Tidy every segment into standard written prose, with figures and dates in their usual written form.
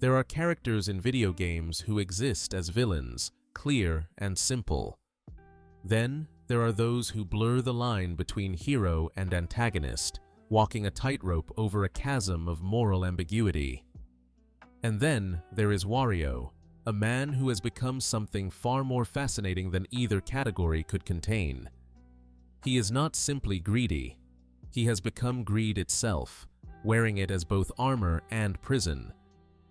There are characters in video games who exist as villains, clear and simple. Then, there are those who blur the line between hero and antagonist, walking a tightrope over a chasm of moral ambiguity. And then, there is Wario, a man who has become something far more fascinating than either category could contain. He is not simply greedy. He has become greed itself, wearing it as both armor and prison,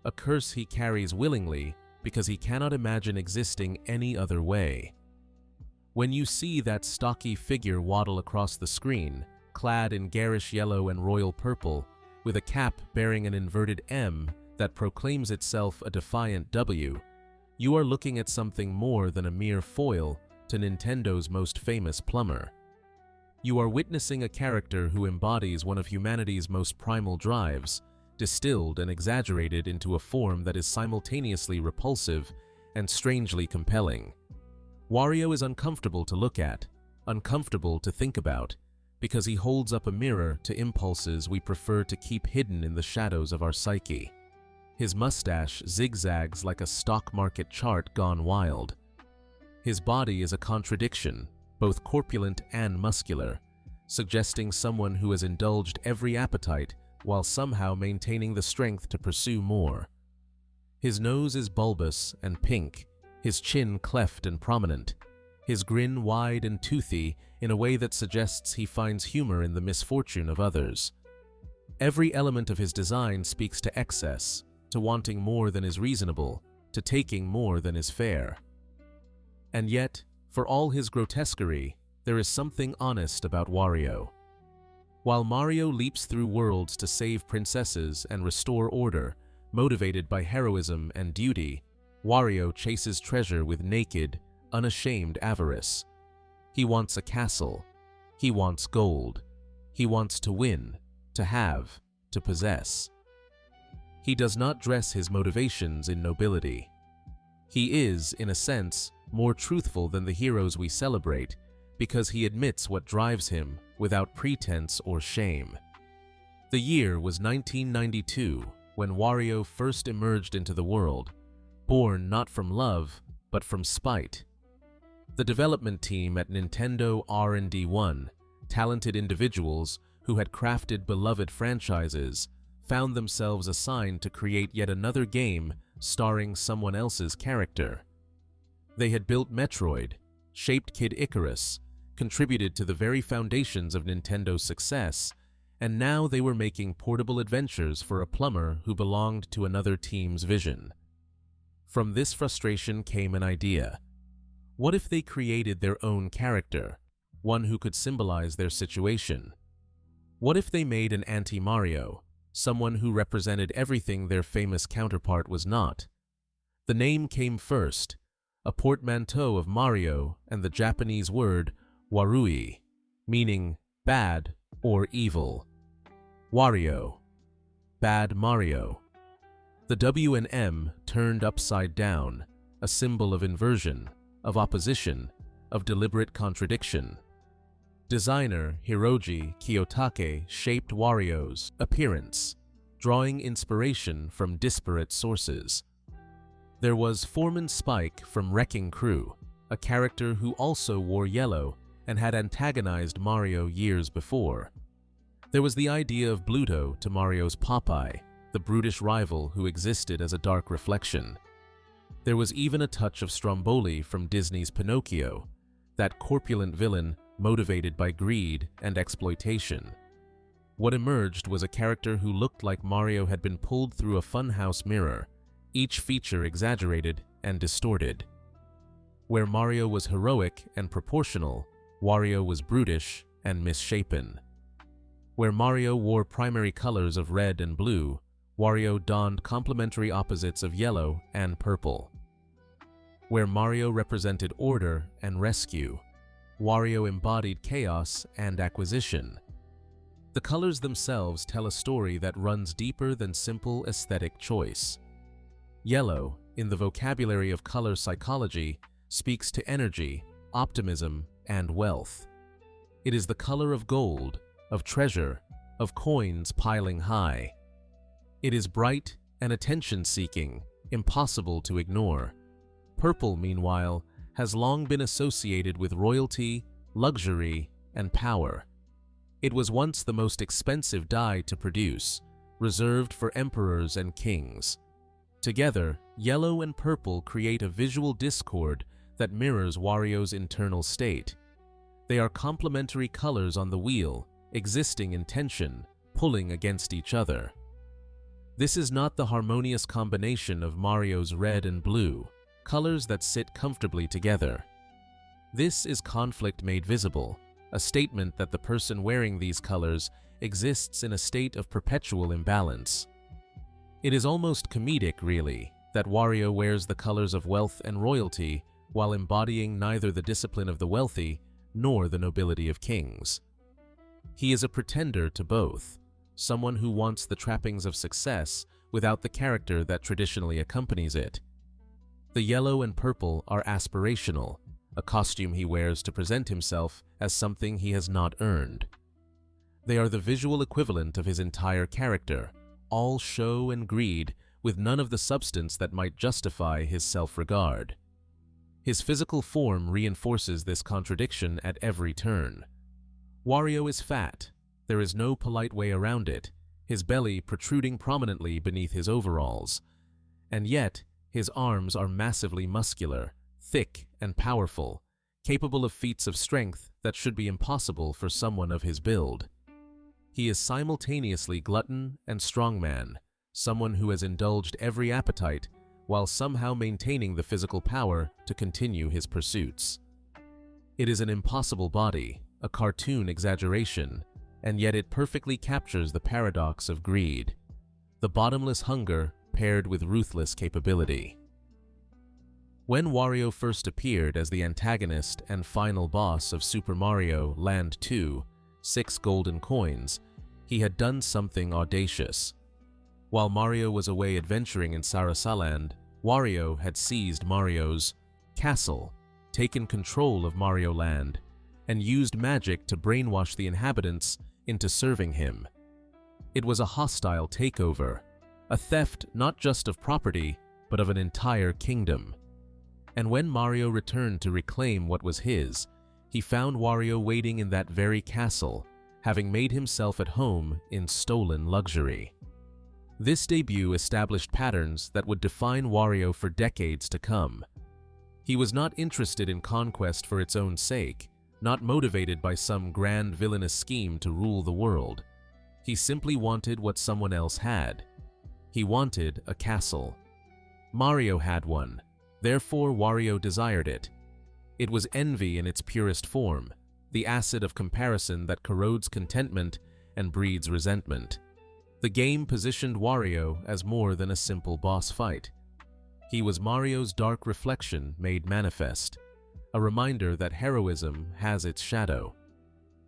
a curse he carries willingly because he cannot imagine existing any other way. When you see that stocky figure waddle across the screen, clad in garish yellow and royal purple, with a cap bearing an inverted M that proclaims itself a defiant W, you are looking at something more than a mere foil to Nintendo's most famous plumber. You are witnessing a character who embodies one of humanity's most primal drives, distilled and exaggerated into a form that is simultaneously repulsive and strangely compelling. Wario is uncomfortable to look at, uncomfortable to think about, because he holds up a mirror to impulses we prefer to keep hidden in the shadows of our psyche. His mustache zigzags like a stock market chart gone wild. His body is a contradiction, both corpulent and muscular, suggesting someone who has indulged every appetite while somehow maintaining the strength to pursue more. His nose is bulbous and pink, his chin cleft and prominent, his grin wide and toothy in a way that suggests he finds humor in the misfortune of others. Every element of his design speaks to excess, to wanting more than is reasonable, to taking more than is fair. And yet, for all his grotesquerie, there is something honest about Wario. While Mario leaps through worlds to save princesses and restore order, motivated by heroism and duty, Wario chases treasure with naked, unashamed avarice. He wants a castle. He wants gold. He wants to win, to have, to possess. He does not dress his motivations in nobility. He is, in a sense, more truthful than the heroes we celebrate because he admits what drives him without pretense or shame. The year was 1992 when Wario first emerged into the world, born not from love, but from spite. The development team at Nintendo R&D1, talented individuals who had crafted beloved franchises, found themselves assigned to create yet another game starring someone else's character. They had built Metroid, shaped Kid Icarus, contributed to the very foundations of Nintendo's success, and now they were making portable adventures for a plumber who belonged to another team's vision. From this frustration came an idea. What if they created their own character, one who could symbolize their situation? What if they made an anti-Mario, someone who represented everything their famous counterpart was not? The name came first, a portmanteau of Mario and the Japanese word warui, meaning bad or evil. Wario, bad Mario. The W and M turned upside down, a symbol of inversion, of opposition, of deliberate contradiction. Designer Hiroji Kiyotake shaped Wario's appearance, drawing inspiration from disparate sources. There was Foreman Spike from Wrecking Crew, a character who also wore yellow and had antagonized Mario years before. There was the idea of Bluto to Mario's Popeye, the brutish rival who existed as a dark reflection. There was even a touch of Stromboli from Disney's Pinocchio, that corpulent villain motivated by greed and exploitation. What emerged was a character who looked like Mario had been pulled through a funhouse mirror, each feature exaggerated and distorted. Where Mario was heroic and proportional, Wario was brutish and misshapen. Where Mario wore primary colors of red and blue, Wario donned complementary opposites of yellow and purple. Where Mario represented order and rescue, Wario embodied chaos and acquisition. The colors themselves tell a story that runs deeper than simple aesthetic choice. Yellow, in the vocabulary of color psychology, speaks to energy, optimism, and wealth. It is the color of gold, of treasure, of coins piling high. It is bright and attention-seeking, impossible to ignore. Purple, meanwhile, has long been associated with royalty, luxury, and power. It was once the most expensive dye to produce, reserved for emperors and kings. Together, yellow and purple create a visual discord that mirrors Wario's internal state. They are complementary colors on the wheel, existing in tension, pulling against each other. This is not the harmonious combination of Mario's red and blue, colors that sit comfortably together. This is conflict made visible, a statement that the person wearing these colors exists in a state of perpetual imbalance. It is almost comedic, really, that Wario wears the colors of wealth and royalty while embodying neither the discipline of the wealthy nor the nobility of kings. He is a pretender to both, someone who wants the trappings of success without the character that traditionally accompanies it. The yellow and purple are aspirational, a costume he wears to present himself as something he has not earned. They are the visual equivalent of his entire character, all show and greed, with none of the substance that might justify his self-regard. His physical form reinforces this contradiction at every turn. Wario is fat. There is no polite way around it, his belly protruding prominently beneath his overalls. And yet, his arms are massively muscular, thick and powerful, capable of feats of strength that should be impossible for someone of his build. He is simultaneously glutton and strongman, someone who has indulged every appetite while somehow maintaining the physical power to continue his pursuits. It is an impossible body, a cartoon exaggeration, and yet it perfectly captures the paradox of greed, the bottomless hunger paired with ruthless capability. When Wario first appeared as the antagonist and final boss of Super Mario Land 2, 6 golden coins, he had done something audacious. While Mario was away adventuring in Sarasaland, Wario had seized Mario's castle, taken control of Wario Land, and used magic to brainwash the inhabitants into serving him. It was a hostile takeover, a theft not just of property, but of an entire kingdom. And when Mario returned to reclaim what was his, he found Wario waiting in that very castle, having made himself at home in stolen luxury. This debut established patterns that would define Wario for decades to come. He was not interested in conquest for its own sake, not motivated by some grand villainous scheme to rule the world. He simply wanted what someone else had. He wanted a castle. Mario had one. Therefore, Wario desired it. It was envy in its purest form, the acid of comparison that corrodes contentment and breeds resentment. The game positioned Wario as more than a simple boss fight. He was Mario's dark reflection made manifest, a reminder that heroism has its shadow.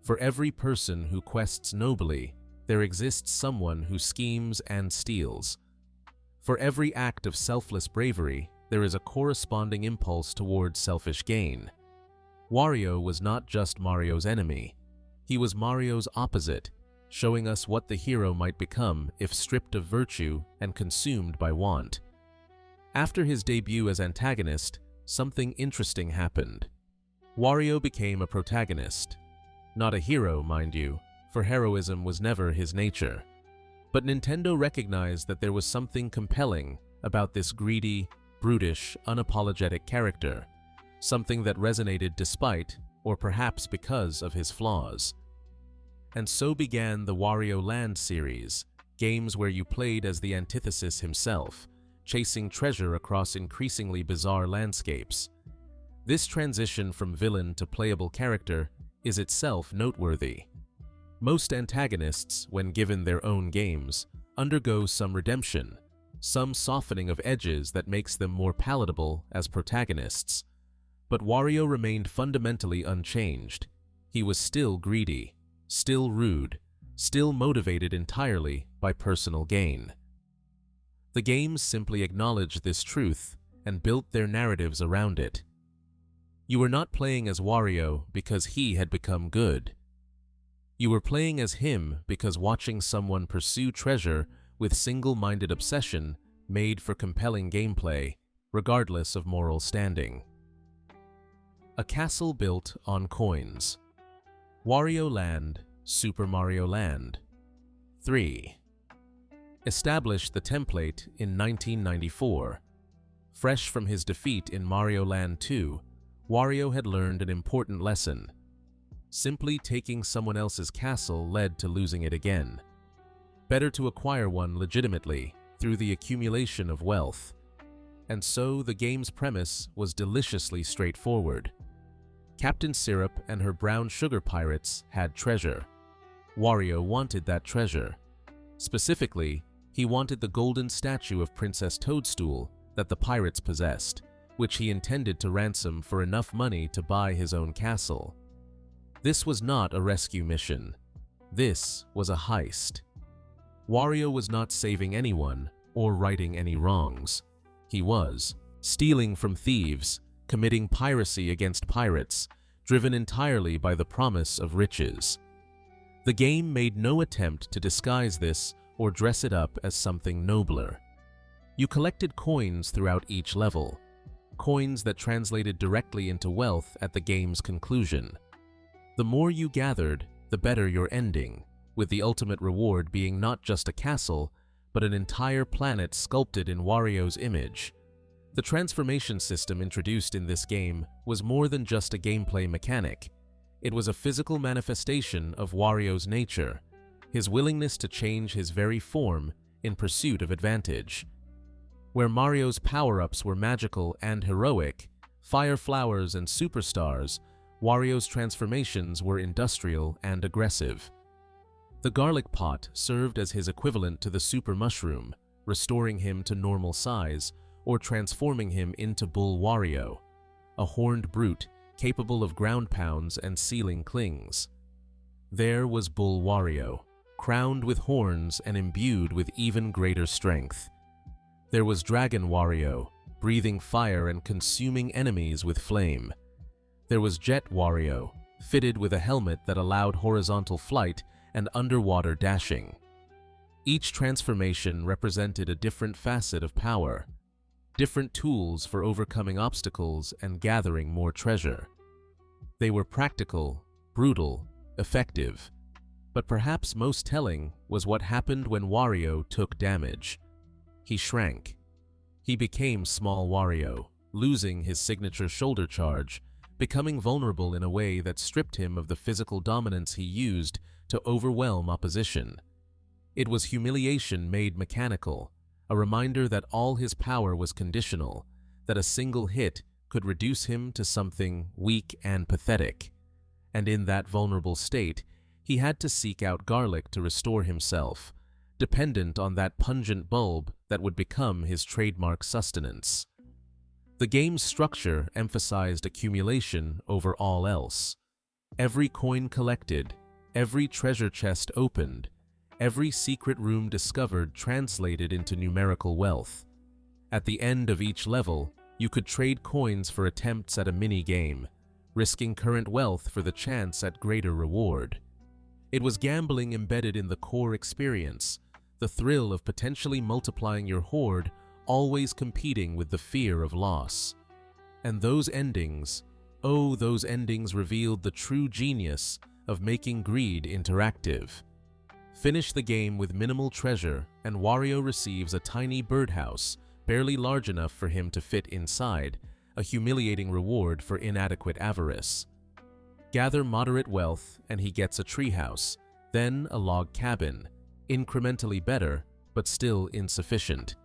For every person who quests nobly, there exists someone who schemes and steals. For every act of selfless bravery, there is a corresponding impulse toward selfish gain. Wario was not just Mario's enemy. He was Mario's opposite, showing us what the hero might become if stripped of virtue and consumed by want. After his debut as antagonist, something interesting happened. Wario became a protagonist. Not a hero, mind you, for heroism was never his nature. But Nintendo recognized that there was something compelling about this greedy, brutish, unapologetic character, something that resonated despite, or perhaps because of his flaws. And so began the Wario Land series, games where you played as the antithesis himself, chasing treasure across increasingly bizarre landscapes. This transition from villain to playable character is itself noteworthy. Most antagonists, when given their own games, undergo some redemption, some softening of edges that makes them more palatable as protagonists. But Wario remained fundamentally unchanged. He was still greedy, still rude, still motivated entirely by personal gain. The games simply acknowledged this truth and built their narratives around it. You were not playing as Wario because he had become good. You were playing as him because watching someone pursue treasure with single-minded obsession made for compelling gameplay, regardless of moral standing. A castle built on coins. Wario Land, Super Mario Land. 3. Established the template in 1994. Fresh from his defeat in Mario Land 2, Wario had learned an important lesson. Simply taking someone else's castle led to losing it again. Better to acquire one legitimately through the accumulation of wealth. And so the game's premise was deliciously straightforward. Captain Syrup and her brown sugar pirates had treasure. Wario wanted that treasure. Specifically, he wanted the golden statue of Princess Toadstool that the pirates possessed, which he intended to ransom for enough money to buy his own castle. This was not a rescue mission. This was a heist. Wario was not saving anyone or righting any wrongs. He was stealing from thieves, committing piracy against pirates, driven entirely by the promise of riches. The game made no attempt to disguise this or dress it up as something nobler. You collected coins throughout each level, coins that translated directly into wealth at the game's conclusion. The more you gathered, the better your ending, with the ultimate reward being not just a castle, but an entire planet sculpted in Wario's image. The transformation system introduced in this game was more than just a gameplay mechanic. It was a physical manifestation of Wario's nature, his willingness to change his very form in pursuit of advantage. Where Mario's power-ups were magical and heroic, fire flowers and superstars, Wario's transformations were industrial and aggressive. The garlic pot served as his equivalent to the super mushroom, restoring him to normal size or transforming him into Bull Wario, a horned brute capable of ground pounds and ceiling clings. There was Bull Wario, crowned with horns and imbued with even greater strength. There was Dragon Wario, breathing fire and consuming enemies with flame. There was Jet Wario, fitted with a helmet that allowed horizontal flight and underwater dashing. Each transformation represented a different facet of power, different tools for overcoming obstacles and gathering more treasure. They were practical, brutal, effective, but perhaps most telling was what happened when Wario took damage. He shrank. He became Small Wario, losing his signature shoulder charge, becoming vulnerable in a way that stripped him of the physical dominance he used to overwhelm opposition. It was humiliation made mechanical, a reminder that all his power was conditional, that a single hit could reduce him to something weak and pathetic. And in that vulnerable state, he had to seek out garlic to restore himself, dependent on that pungent bulb that would become his trademark sustenance. The game's structure emphasized accumulation over all else. Every coin collected, every treasure chest opened, every secret room discovered translated into numerical wealth. At the end of each level, you could trade coins for attempts at a mini-game, risking current wealth for the chance at greater reward. It was gambling embedded in the core experience, the thrill of potentially multiplying your hoard, always competing with the fear of loss. And those endings, oh, those endings revealed the true genius of making greed interactive. Finish the game with minimal treasure, and Wario receives a tiny birdhouse, barely large enough for him to fit inside, a humiliating reward for inadequate avarice. Gather moderate wealth, and he gets a treehouse, then a log cabin, incrementally better, but still insufficient.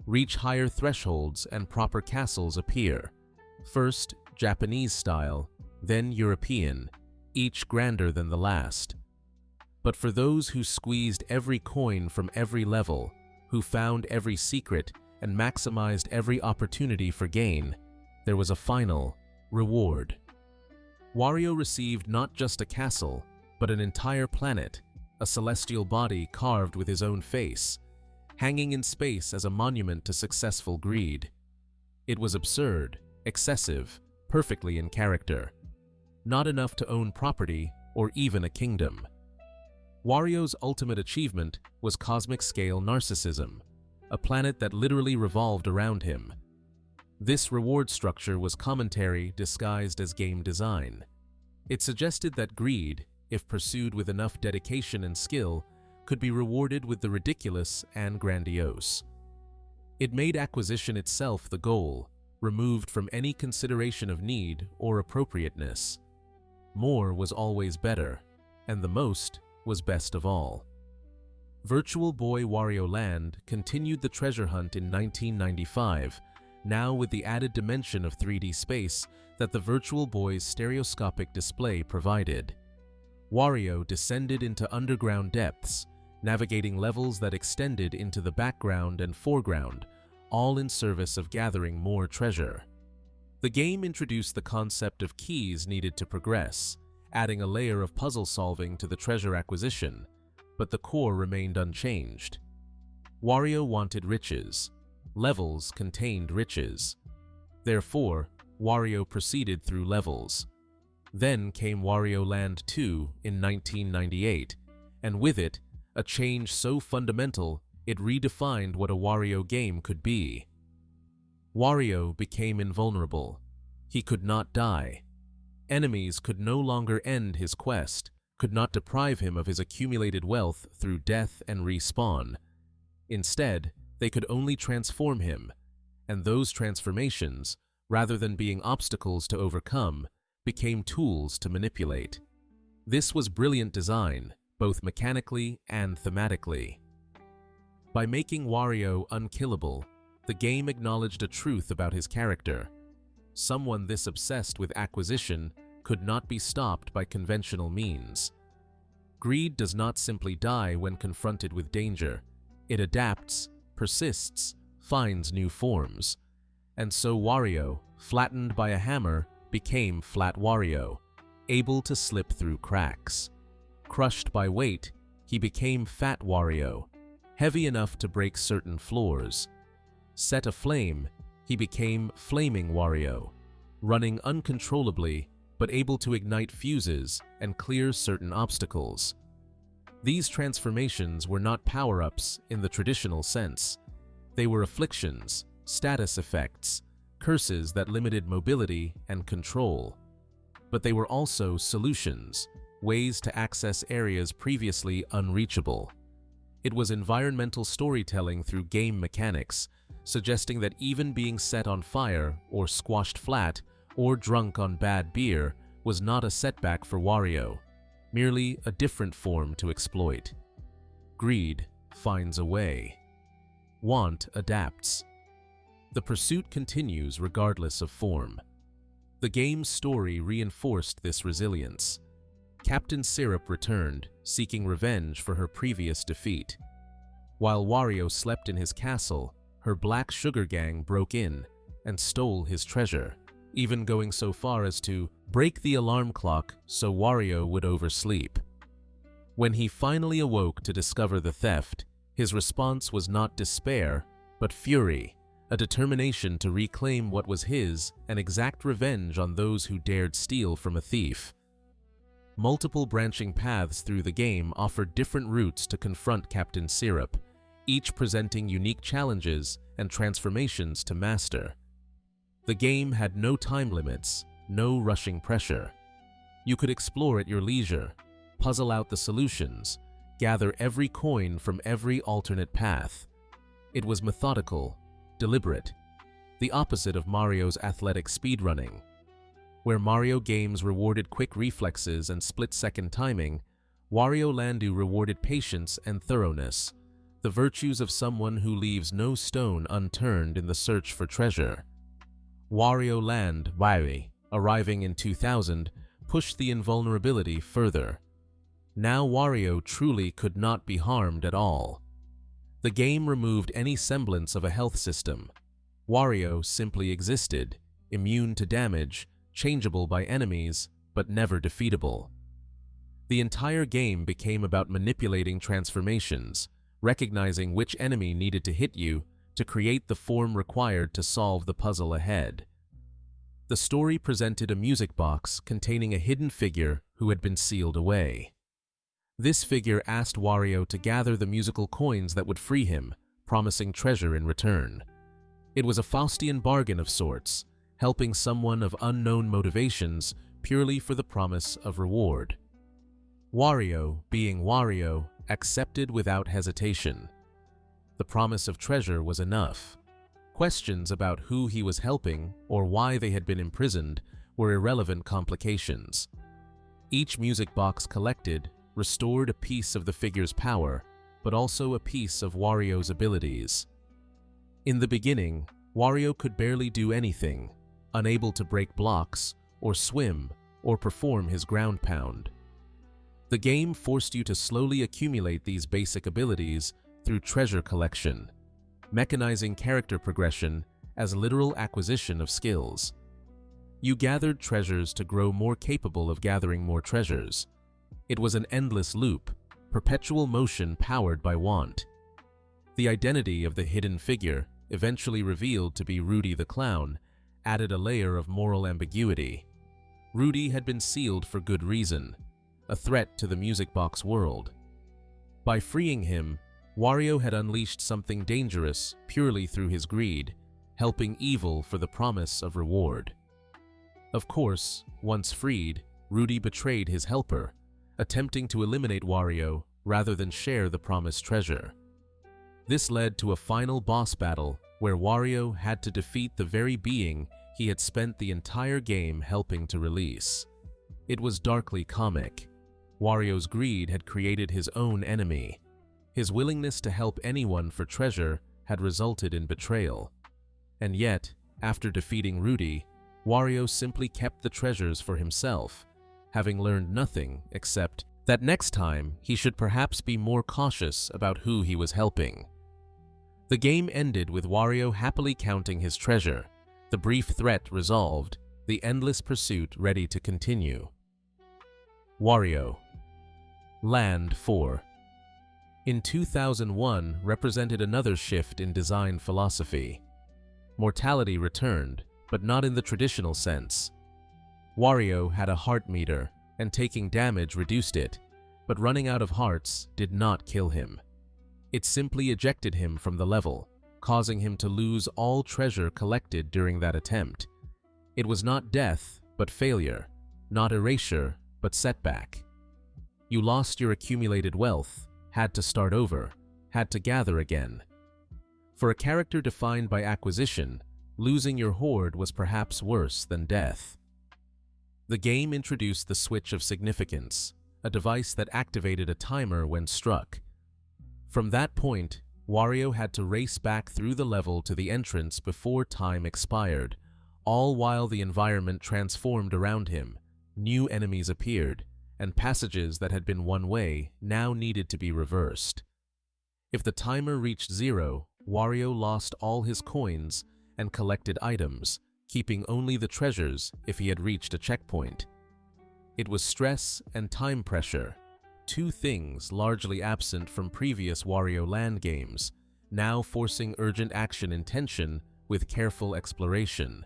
Reach higher thresholds and proper castles appear. First, Japanese style, then European, each grander than the last. But for those who squeezed every coin from every level, who found every secret and maximized every opportunity for gain, there was a final reward. Wario received not just a castle, but an entire planet, a celestial body carved with his own face, hanging in space as a monument to successful greed. It was absurd, excessive, perfectly in character. Not enough to own property or even a kingdom. Wario's ultimate achievement was cosmic-scale narcissism. a planet that literally revolved around him. This reward structure was commentary disguised as game design. It suggested that greed, if pursued with enough dedication and skill, could be rewarded with the ridiculous and grandiose. It made acquisition itself the goal, removed from any consideration of need or appropriateness. More was always better, and the most was best of all. Virtual Boy Wario Land continued the treasure hunt in 1995, now with the added dimension of 3D space that the Virtual Boy's stereoscopic display provided. Wario descended into underground depths, navigating levels that extended into the background and foreground, all in service of gathering more treasure. The game introduced the concept of keys needed to progress, adding a layer of puzzle solving to the treasure acquisition, but the core remained unchanged. Wario wanted riches. Levels contained riches. Therefore, Wario proceeded through levels. Then came Wario Land 2 in 1998, and with it, a change so fundamental it redefined what a Wario game could be. Wario became invulnerable. He could not die. Enemies could no longer end his quest, could not deprive him of his accumulated wealth through death and respawn. Instead, they could only transform him, and those transformations, rather than being obstacles to overcome, became tools to manipulate. This was brilliant design, both mechanically and thematically. By making Wario unkillable, the game acknowledged a truth about his character. Someone this obsessed with acquisition could not be stopped by conventional means. Greed does not simply die when confronted with danger. It adapts, persists, finds new forms. And so Wario, flattened by a hammer, became Flat Wario, able to slip through cracks. Crushed by weight, he became Fat Wario, heavy enough to break certain floors. Set aflame, he became Flaming Wario, running uncontrollably but able to ignite fuses and clear certain obstacles. These transformations were not power-ups in the traditional sense. They were afflictions, status effects, curses that limited mobility and control. But they were also solutions, ways to access areas previously unreachable. It was environmental storytelling through game mechanics, suggesting that even being set on fire or squashed flat or drunk on bad beer was not a setback for Wario, merely a different form to exploit. Greed finds a way. Want adapts. The pursuit continues regardless of form. The game's story reinforced this resilience. Captain Syrup returned, seeking revenge for her previous defeat. While Wario slept in his castle, her Black Sugar Gang broke in and stole his treasure, even going so far as to break the alarm clock so Wario would oversleep. When he finally awoke to discover the theft, his response was not despair, but fury, a determination to reclaim what was his and exact revenge on those who dared steal from a thief. Multiple branching paths through the game offered different routes to confront Captain Syrup, each presenting unique challenges and transformations to master. The game had no time limits, no rushing pressure. You could explore at your leisure, puzzle out the solutions, gather every coin from every alternate path. It was methodical, deliberate, the opposite of Mario's athletic speedrunning. Where Mario games rewarded quick reflexes and split-second timing, Wario Land rewarded patience and thoroughness, the virtues of someone who leaves no stone unturned in the search for treasure. Wario Land, arriving in 2000, pushed the invulnerability further. Now Wario truly could not be harmed at all. The game removed any semblance of a health system. Wario simply existed, immune to damage, changeable by enemies, but never defeatable. The entire game became about manipulating transformations, recognizing which enemy needed to hit you to create the form required to solve the puzzle ahead. The story presented a music box containing a hidden figure who had been sealed away. This figure asked Wario to gather the musical coins that would free him, promising treasure in return. It was a Faustian bargain of sorts, helping someone of unknown motivations purely for the promise of reward. Wario, being Wario, accepted without hesitation. The promise of treasure was enough. Questions about who he was helping or why they had been imprisoned were irrelevant complications. Each music box collected restored a piece of the figure's power, but also a piece of Wario's abilities. In the beginning, Wario could barely do anything, unable to break blocks, or swim, or perform his ground pound. The game forced you to slowly accumulate these basic abilities through treasure collection, mechanizing character progression as literal acquisition of skills. You gathered treasures to grow more capable of gathering more treasures. It was an endless loop, perpetual motion powered by want. The identity of the hidden figure, eventually revealed to be Rudy the Clown, added a layer of moral ambiguity. Rudy had been sealed for good reason, a threat to the music box world. By freeing him, Wario had unleashed something dangerous purely through his greed, helping evil for the promise of reward. Of course, once freed, Rudy betrayed his helper, attempting to eliminate Wario rather than share the promised treasure. This led to a final boss battle where Wario had to defeat the very being he had spent the entire game helping to release. It was darkly comic. Wario's greed had created his own enemy. His willingness to help anyone for treasure had resulted in betrayal. And yet, after defeating Rudy, Wario simply kept the treasures for himself, having learned nothing except that next time he should perhaps be more cautious about who he was helping. The game ended with Wario happily counting his treasure, the brief threat resolved, the endless pursuit ready to continue. Wario Land 4 in 2001 represented another shift in design philosophy. Mortality returned, but not in the traditional sense. Wario had a heart meter, and taking damage reduced it, but running out of hearts did not kill him. It simply ejected him from the level, causing him to lose all treasure collected during that attempt. It was not death, but failure, not erasure, but setback. You lost your accumulated wealth, had to start over, had to gather again. For a character defined by acquisition, losing your hoard was perhaps worse than death. The game introduced the switch of significance, a device that activated a timer when struck. From that point, Wario had to race back through the level to the entrance before time expired, all while the environment transformed around him. New enemies appeared, and passages that had been one way now needed to be reversed. If the timer reached 0, Wario lost all his coins and collected items, keeping only the treasures if he had reached a checkpoint. It was stress and time pressure, two things largely absent from previous Wario Land games, now forcing urgent action in tension with careful exploration.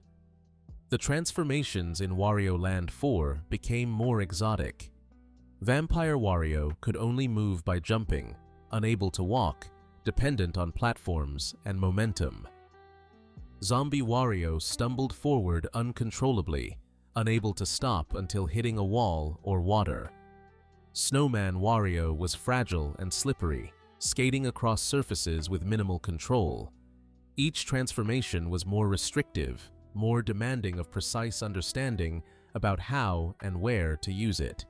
The transformations in Wario Land 4 became more exotic. Vampire Wario could only move by jumping, unable to walk, dependent on platforms and momentum. Zombie Wario stumbled forward uncontrollably, unable to stop until hitting a wall or water. Snowman Wario was fragile and slippery, skating across surfaces with minimal control. Each transformation was more restrictive, more demanding of precise understanding about how and where to use it.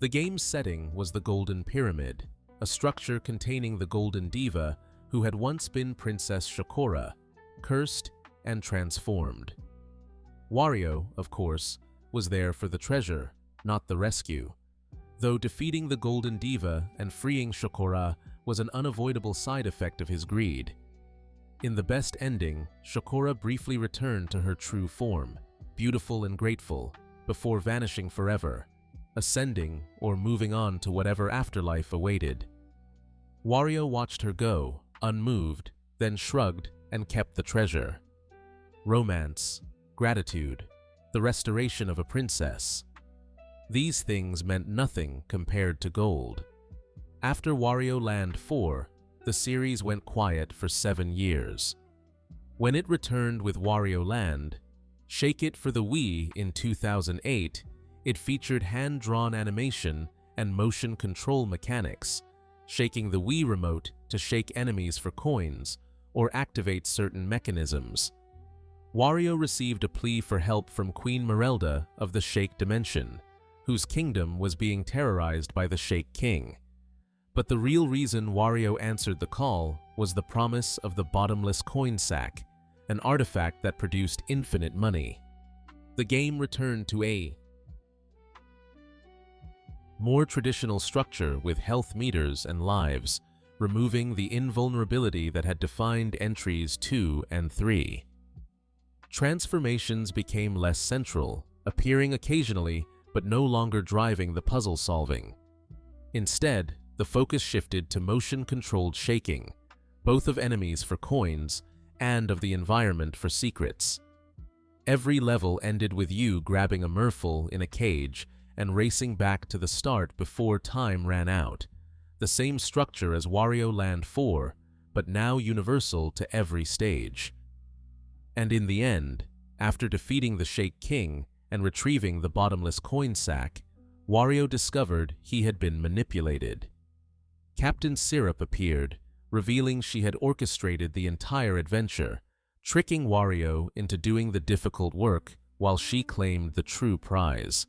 The game's setting was the Golden Pyramid, a structure containing the Golden Diva who had once been Princess Shakora, cursed and transformed. Wario, of course, was there for the treasure, not the rescue, though defeating the Golden Diva and freeing Shakora was an unavoidable side effect of his greed. In the best ending, Shakora briefly returned to her true form, beautiful and grateful, before vanishing forever, ascending or moving on to whatever afterlife awaited. Wario watched her go, unmoved, then shrugged and kept the treasure. Romance, gratitude, the restoration of a princess. These things meant nothing compared to gold. After Wario Land 4, the series went quiet for 7 years. When it returned with Wario Land, Shake It for the Wii in 2008, it featured hand-drawn animation and motion control mechanics, shaking the Wii remote to shake enemies for coins or activate certain mechanisms. Wario received a plea for help from Queen Merelda of the Shake Dimension, whose kingdom was being terrorized by the Shake King. But the real reason Wario answered the call was the promise of the bottomless coin sack, an artifact that produced infinite money. The game returned to a more traditional structure with health meters and lives, removing the invulnerability that had defined entries 2 and 3. Transformations became less central, appearing occasionally but no longer driving the puzzle solving. Instead, the focus shifted to motion-controlled shaking, both of enemies for coins and of the environment for secrets. Every level ended with you grabbing a Merfolk in a cage and racing back to the start before time ran out. The same structure as Wario Land 4, but now universal to every stage. And in the end, after defeating the Shake King and retrieving the bottomless coin sack, Wario discovered he had been manipulated. Captain Syrup appeared, revealing she had orchestrated the entire adventure, tricking Wario into doing the difficult work while she claimed the true prize.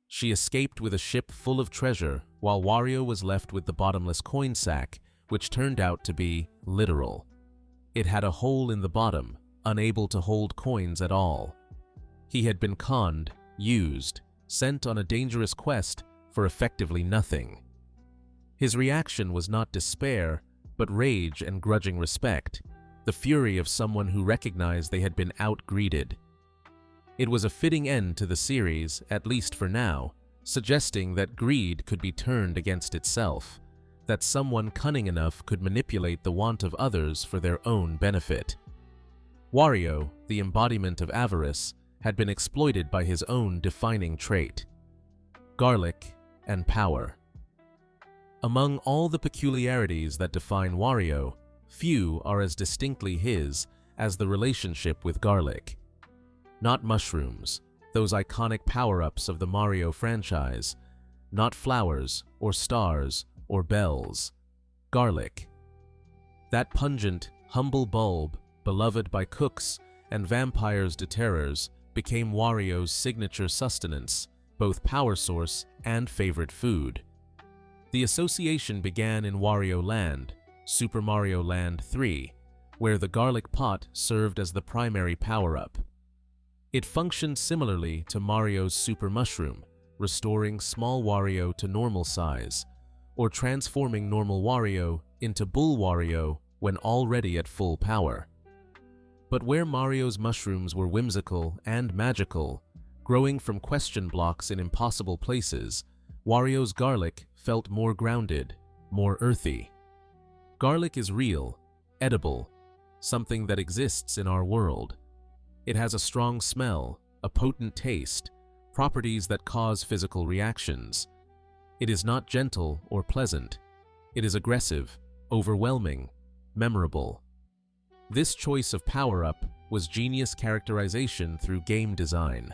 She escaped with a ship full of treasure, while Wario was left with the bottomless coin sack, which turned out to be literal. It had a hole in the bottom, unable to hold coins at all. He had been conned, used, sent on a dangerous quest for effectively nothing. His reaction was not despair, but rage and grudging respect, the fury of someone who recognized they had been out-greeded. It was a fitting end to the series, at least for now, suggesting that greed could be turned against itself, that someone cunning enough could manipulate the want of others for their own benefit. Wario, the embodiment of avarice, had been exploited by his own defining trait: garlic and power. Among all the peculiarities that define Wario, few are as distinctly his as the relationship with garlic. Not mushrooms, those iconic power-ups of the Mario franchise, not flowers or stars or bells. Garlic. That pungent, humble bulb, beloved by cooks and vampires de terrors, became Wario's signature sustenance, both power source and favorite food. The association began in Wario Land, Super Mario Land 3, where the garlic pot served as the primary power-up. It functioned similarly to Mario's Super Mushroom, restoring small Wario to normal size, or transforming normal Wario into Bull Wario when already at full power. But where Mario's mushrooms were whimsical and magical, growing from question blocks in impossible places, Wario's garlic felt more grounded, more earthy. Garlic is real, edible, something that exists in our world. It has a strong smell, a potent taste, properties that cause physical reactions. It is not gentle or pleasant. It is aggressive, overwhelming, memorable. This choice of power-up was genius characterization through game design.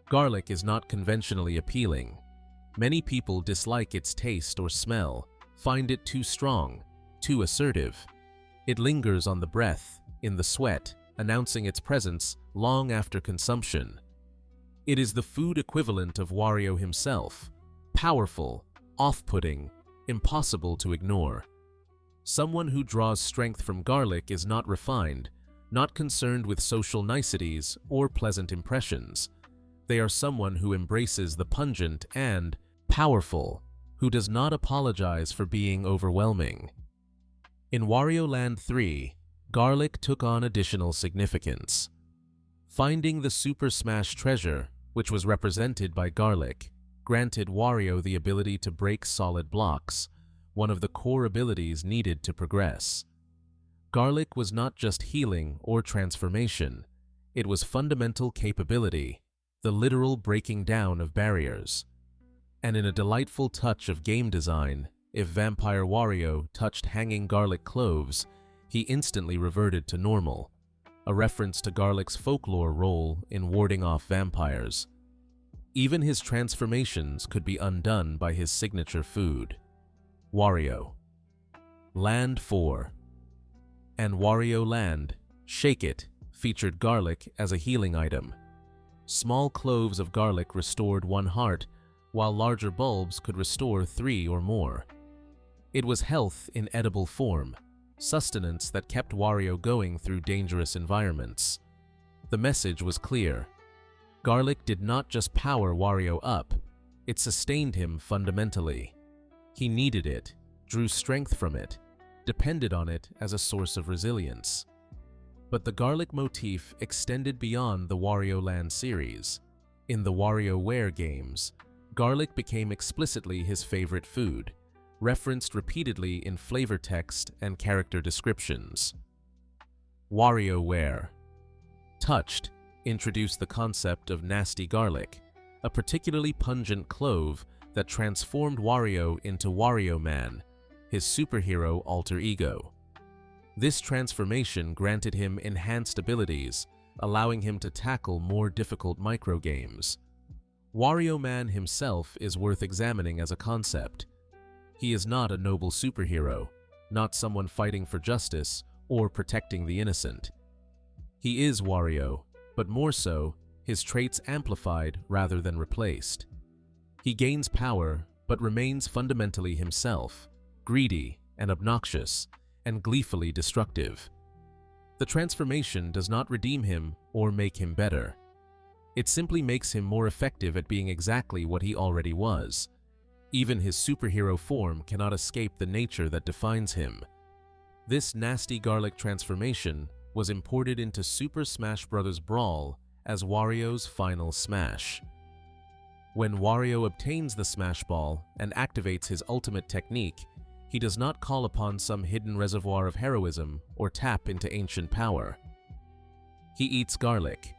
Garlic is not conventionally appealing. Many people dislike its taste or smell, find it too strong, too assertive. It lingers on the breath, in the sweat, announcing its presence long after consumption. It is the food equivalent of Wario himself, powerful, off-putting, impossible to ignore. Someone who draws strength from garlic is not refined, not concerned with social niceties or pleasant impressions. They are someone who embraces the pungent and powerful, who does not apologize for being overwhelming. In Wario Land 3, garlic took on additional significance. Finding the Super Smash treasure, which was represented by garlic, granted Wario the ability to break solid blocks, one of the core abilities needed to progress. Garlic was not just healing or transformation, it was fundamental capability, the literal breaking down of barriers. And in a delightful touch of game design, If Vampire Wario touched hanging garlic cloves, he instantly reverted to normal, a reference to garlic's folklore role in warding off vampires. Even his transformations could be undone by his signature food. Wario Land 4 and Wario Land, Shake It, featured garlic as a healing item. Small cloves of garlic restored 1 heart, while larger bulbs could restore 3 or more. It was health in edible form, sustenance that kept Wario going through dangerous environments. The message was clear. Garlic did not just power Wario up, it sustained him fundamentally. He needed it, drew strength from it, depended on it as a source of resilience. But the garlic motif extended beyond the Wario Land series. In the WarioWare games, garlic became explicitly his favorite food, referenced repeatedly in flavor text and character descriptions. WarioWare Touched introduced the concept of nasty garlic, a particularly pungent clove that transformed Wario into Wario Man, his superhero alter ego. This transformation granted him enhanced abilities, allowing him to tackle more difficult microgames. Wario Man himself is worth examining as a concept. He is not a noble superhero, not someone fighting for justice or protecting the innocent. He is Wario, but more so, his traits amplified rather than replaced. He gains power, but remains fundamentally himself, greedy and obnoxious, and gleefully destructive. The transformation does not redeem him or make him better. It simply makes him more effective at being exactly what he already was. Even his superhero form cannot escape the nature that defines him. This nasty garlic transformation was imported into Super Smash Bros. Brawl as Wario's final smash. When Wario obtains the Smash Ball and activates his ultimate technique, he does not call upon some hidden reservoir of heroism or tap into ancient power. He eats garlic.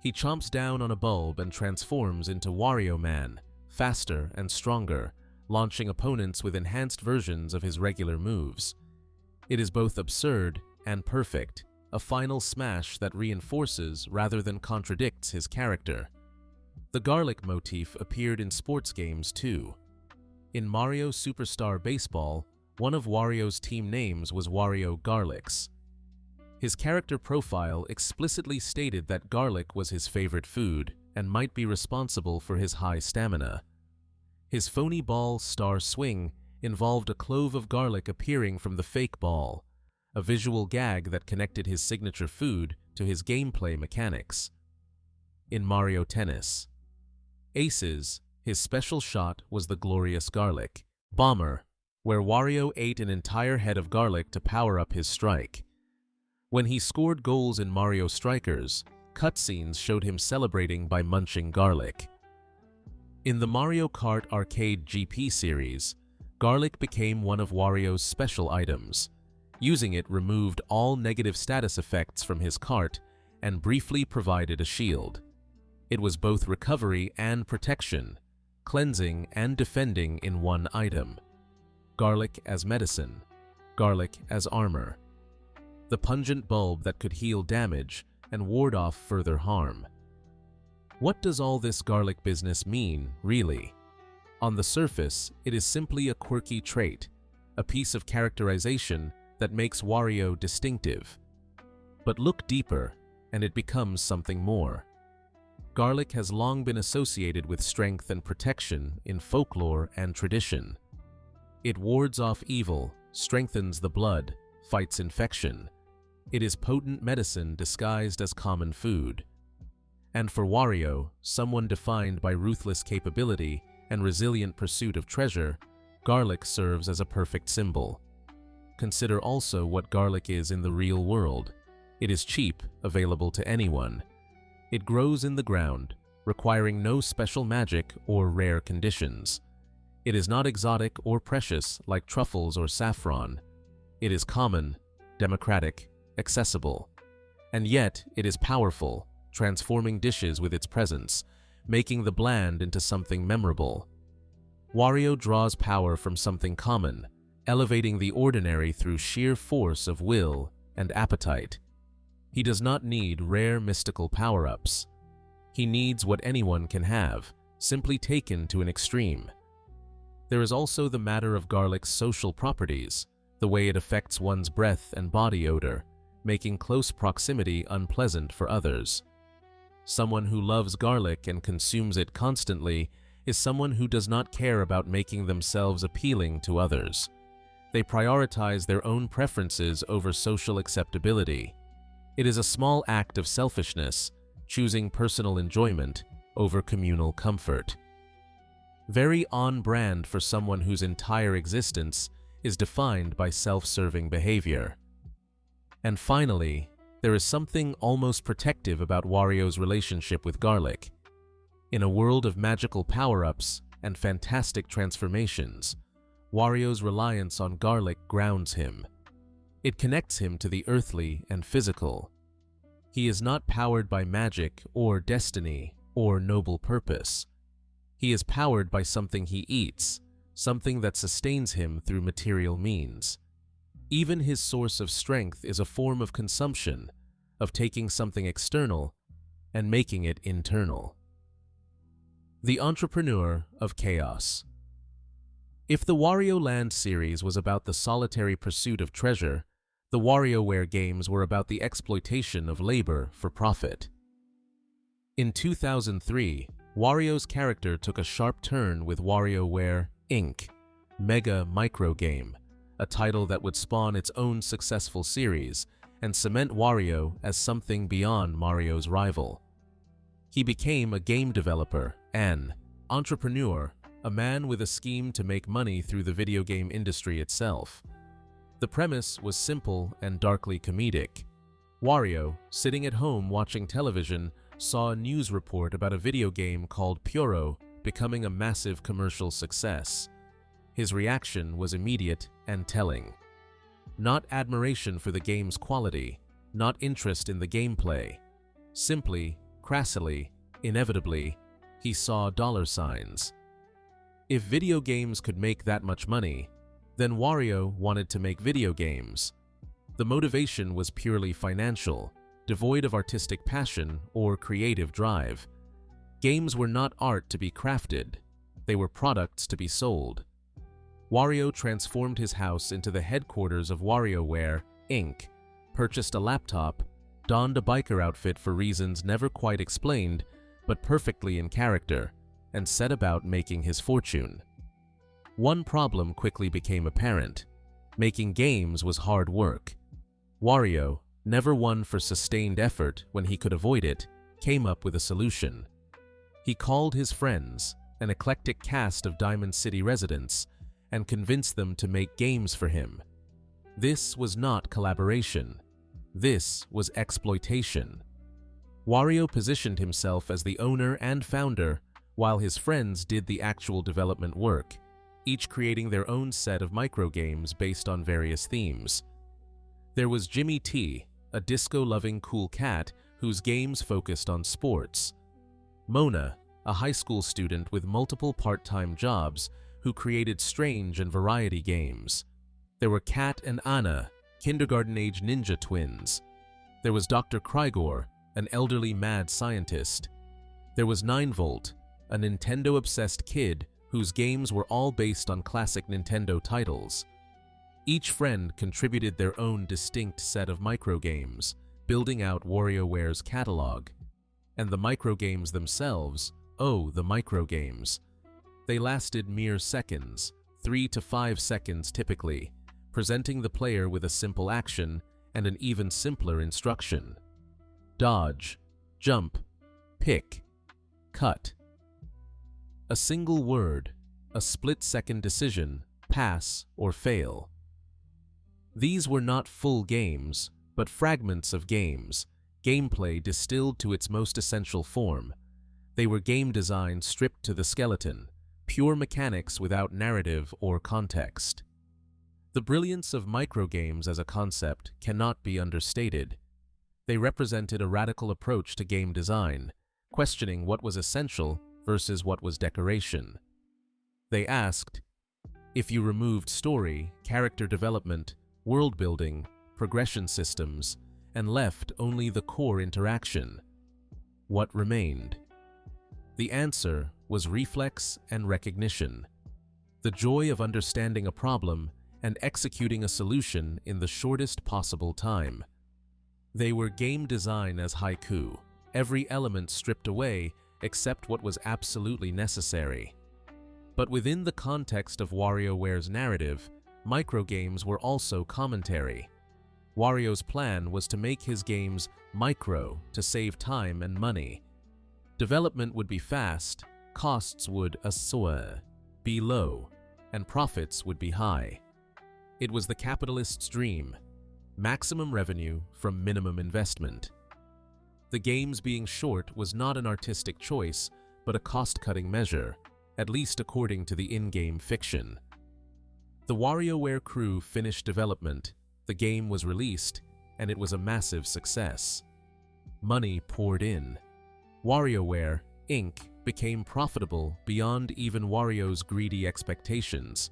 He chomps down on a bulb and transforms into Wario Man, faster and stronger, launching opponents with enhanced versions of his regular moves. It is both absurd and perfect, a final smash that reinforces rather than contradicts his character. The garlic motif appeared in sports games too. In Mario Superstar Baseball, one of Wario's team names was Wario Garlics. His character profile explicitly stated that garlic was his favorite food and might be responsible for his high stamina. His phony ball star swing involved a clove of garlic appearing from the fake ball, a visual gag that connected his signature food to his gameplay mechanics. In Mario Tennis Aces, his special shot was the glorious garlic bomber, where Wario ate an entire head of garlic to power up his strike. When he scored goals in Mario Strikers, cutscenes showed him celebrating by munching garlic. In the Mario Kart Arcade GP series, garlic became one of Wario's special items. Using it removed all negative status effects from his kart and briefly provided a shield. It was both recovery and protection, cleansing and defending in one item. Garlic as medicine, garlic as armor. The pungent bulb that could heal damage and ward off further harm. What does all this garlic business mean, really? On the surface, it is simply a quirky trait, a piece of characterization that makes Wario distinctive. But look deeper, and it becomes something more. Garlic has long been associated with strength and protection in folklore and tradition. It wards off evil, strengthens the blood, fights infection. It is potent medicine disguised as common food. And for Wario, someone defined by ruthless capability and resilient pursuit of treasure, garlic serves as a perfect symbol. Consider also what garlic is in the real world. It is cheap, available to anyone. It grows in the ground, requiring no special magic or rare conditions. It is not exotic or precious like truffles or saffron. It is common, democratic, accessible. And yet, it is powerful, transforming dishes with its presence, making the bland into something memorable. Wario draws power from something common, elevating the ordinary through sheer force of will and appetite. He does not need rare mystical power-ups. He needs what anyone can have, simply taken to an extreme. There is also the matter of garlic's social properties, the way it affects one's breath and body odor, making close proximity unpleasant for others. Someone who loves garlic and consumes it constantly is someone who does not care about making themselves appealing to others. They prioritize their own preferences over social acceptability. It is a small act of selfishness, choosing personal enjoyment over communal comfort. Very on-brand for someone whose entire existence is defined by self-serving behavior. And finally, there is something almost protective about Wario's relationship with garlic. In a world of magical power-ups and fantastic transformations, Wario's reliance on garlic grounds him. It connects him to the earthly and physical. He is not powered by magic or destiny or noble purpose. He is powered by something he eats, something that sustains him through material means. Even his source of strength is a form of consumption, of taking something external and making it internal. The Entrepreneur of Chaos. If the Wario Land series was about the solitary pursuit of treasure, the WarioWare games were about the exploitation of labor for profit. In 2003, Wario's character took a sharp turn with WarioWare, Inc., Mega Micro Game, a title that would spawn its own successful series and cement Wario as something beyond Mario's rival. He became a game developer, an entrepreneur, a man with a scheme to make money through the video game industry itself. The premise was simple and darkly comedic. Wario, sitting at home watching television, saw a news report about a video game called Puro becoming a massive commercial success. His reaction was immediate and telling. Not admiration for the game's quality, not interest in the gameplay. Simply, crassly, inevitably, he saw dollar signs. If video games could make that much money, then Wario wanted to make video games. The motivation was purely financial, devoid of artistic passion or creative drive. Games were not art to be crafted, they were products to be sold. Wario transformed his house into the headquarters of WarioWare, Inc., purchased a laptop, donned a biker outfit for reasons never quite explained, but perfectly in character, and set about making his fortune. One problem quickly became apparent. Making games was hard work. Wario, never one for sustained effort when he could avoid it, came up with a solution. He called his friends, an eclectic cast of Diamond City residents, and convinced them to make games for him. This was not collaboration. This was exploitation. Wario positioned himself as the owner and founder, while his friends did the actual development work, each creating their own set of microgames based on various themes. There was Jimmy T, a disco-loving cool cat whose games focused on sports. Mona, a high school student with multiple part-time jobs who created strange and variety games. There were Kat and Anna, kindergarten-age ninja twins. There was Dr. Krygor, an elderly mad scientist. There was 9volt, a Nintendo-obsessed kid whose games were all based on classic Nintendo titles. Each friend contributed their own distinct set of microgames, building out WarioWare's catalog. And the microgames themselves, oh, the microgames. They lasted mere seconds, 3 to 5 seconds typically, presenting the player with a simple action and an even simpler instruction. Dodge, jump, pick, cut. A single word, a split-second decision, pass or fail. These were not full games, but fragments of games, gameplay distilled to its most essential form. They were game design stripped to the skeleton, pure mechanics without narrative or context. The brilliance of microgames as a concept cannot be understated. They represented a radical approach to game design, questioning what was essential versus what was decoration. They asked, if you removed story, character development, world building, progression systems, and left only the core interaction, what remained? The answer was reflex and recognition, the joy of understanding a problem and executing a solution in the shortest possible time. They were game design as haiku, every element stripped away except what was absolutely necessary. But within the context of WarioWare's narrative, microgames were also commentary. Wario's plan was to make his games micro to save time and money. Development would be fast, costs would be low, and profits would be high. It was the capitalist's dream, maximum revenue from minimum investment. The games being short was not an artistic choice, but a cost-cutting measure, at least according to the in-game fiction. The WarioWare crew finished development, the game was released, and it was a massive success. Money poured in. WarioWare, Inc. became profitable beyond even Wario's greedy expectations.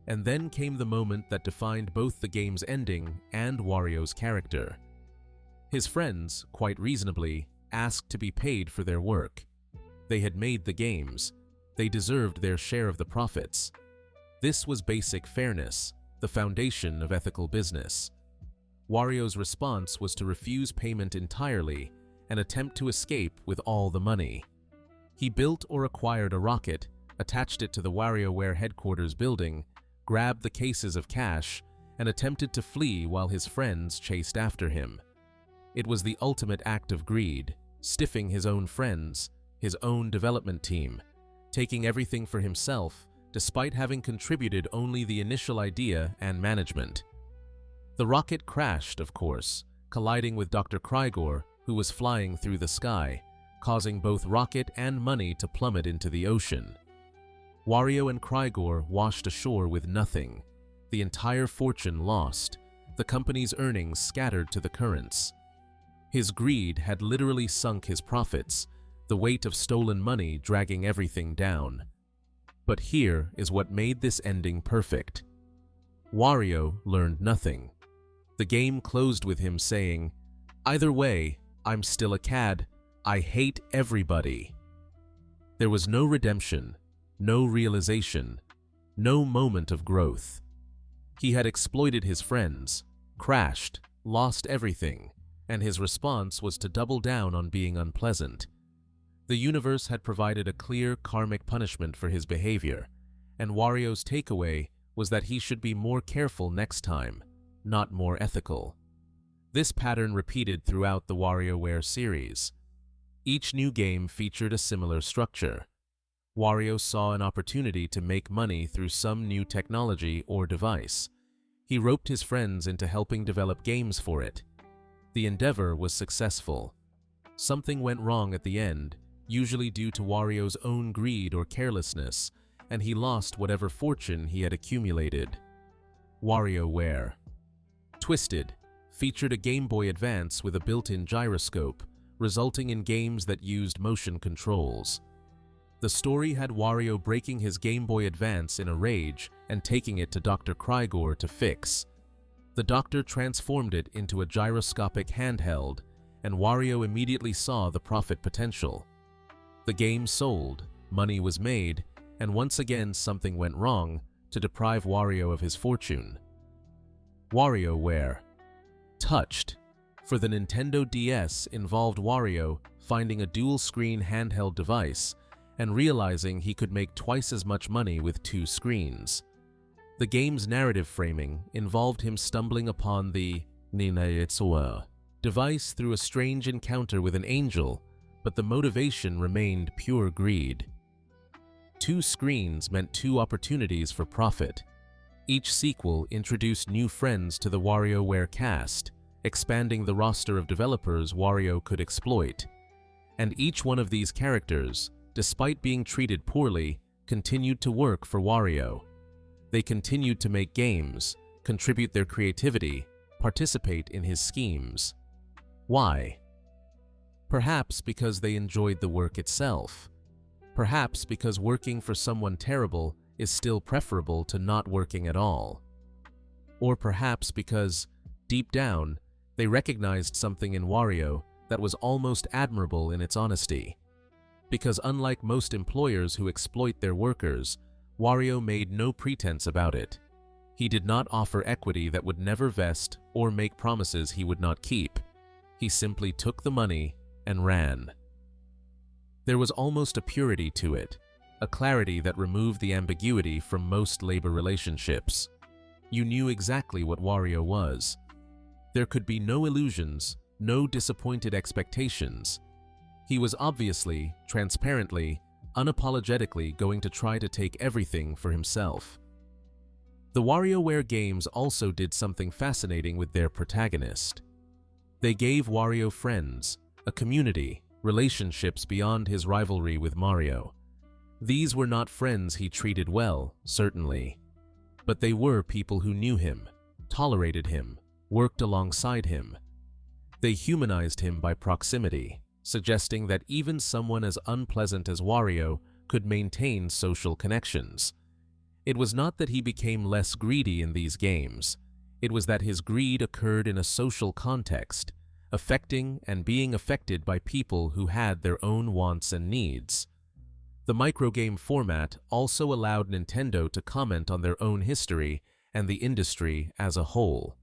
And then came the moment that defined both the game's ending and Wario's character. His friends, quite reasonably, asked to be paid for their work. They had made the games. They deserved their share of the profits. This was basic fairness, the foundation of ethical business. Wario's response was to refuse payment entirely and attempt to escape with all the money. He built or acquired a rocket, attached it to the WarioWare headquarters building, grabbed the cases of cash, and attempted to flee while his friends chased after him. It was the ultimate act of greed, stiffing his own friends, his own development team, taking everything for himself despite having contributed only the initial idea and management. The rocket crashed, of course, colliding with Dr. Krygor, who was flying through the sky, causing both rocket and money to plummet into the ocean. Wario and Krygor washed ashore with nothing, the entire fortune lost, the company's earnings scattered to the currents. His greed had literally sunk his profits, the weight of stolen money dragging everything down. But here is what made this ending perfect. Wario learned nothing. The game closed with him saying, "Either way, I'm still a cad. I hate everybody." There was no redemption, no realization, no moment of growth. He had exploited his friends, crashed, lost everything, and his response was to double down on being unpleasant. The universe had provided a clear karmic punishment for his behavior, and Wario's takeaway was that he should be more careful next time, not more ethical. This pattern repeated throughout the WarioWare series. Each new game featured a similar structure. Wario saw an opportunity to make money through some new technology or device. He roped his friends into helping develop games for it. The endeavor was successful. Something went wrong at the end, usually due to Wario's own greed or carelessness, and he lost whatever fortune he had accumulated. WarioWare. Twisted featured a Game Boy Advance with a built-in gyroscope, resulting in games that used motion controls. The story had Wario breaking his Game Boy Advance in a rage and taking it to Dr. Krygor to fix. The doctor transformed it into a gyroscopic handheld, and Wario immediately saw the profit potential. The game sold, money was made, and once again something went wrong to deprive Wario of his fortune. WarioWare. Touched. For the Nintendo DS involved Wario finding a dual-screen handheld device and realizing he could make twice as much money with two screens. The game's narrative framing involved him stumbling upon the device through a strange encounter with an angel, but the motivation remained pure greed. Two screens meant two opportunities for profit. Each sequel introduced new friends to the WarioWare cast, expanding the roster of developers Wario could exploit. And each one of these characters, despite being treated poorly, continued to work for Wario. They continued to make games, contribute their creativity, participate in his schemes. Why? Perhaps because they enjoyed the work itself. Perhaps because working for someone terrible is still preferable to not working at all. Or perhaps because, deep down, they recognized something in Wario that was almost admirable in its honesty. Because unlike most employers who exploit their workers, Wario made no pretense about it. He did not offer equity that would never vest or make promises he would not keep. He simply took the money and ran. There was almost a purity to it, a clarity that removed the ambiguity from most labor relationships. You knew exactly what Wario was. There could be no illusions, no disappointed expectations. He was obviously, transparently, unapologetically going to try to take everything for himself. The WarioWare games also did something fascinating with their protagonist. They gave Wario friends, a community, relationships beyond his rivalry with Mario. These were not friends he treated well, certainly, but they were people who knew him, tolerated him, worked alongside him. They humanized him by proximity, suggesting that even someone as unpleasant as Wario could maintain social connections. It was not that he became less greedy in these games. It was that his greed occurred in a social context, affecting and being affected by people who had their own wants and needs. The microgame format also allowed Nintendo to comment on their own history and the industry as a whole.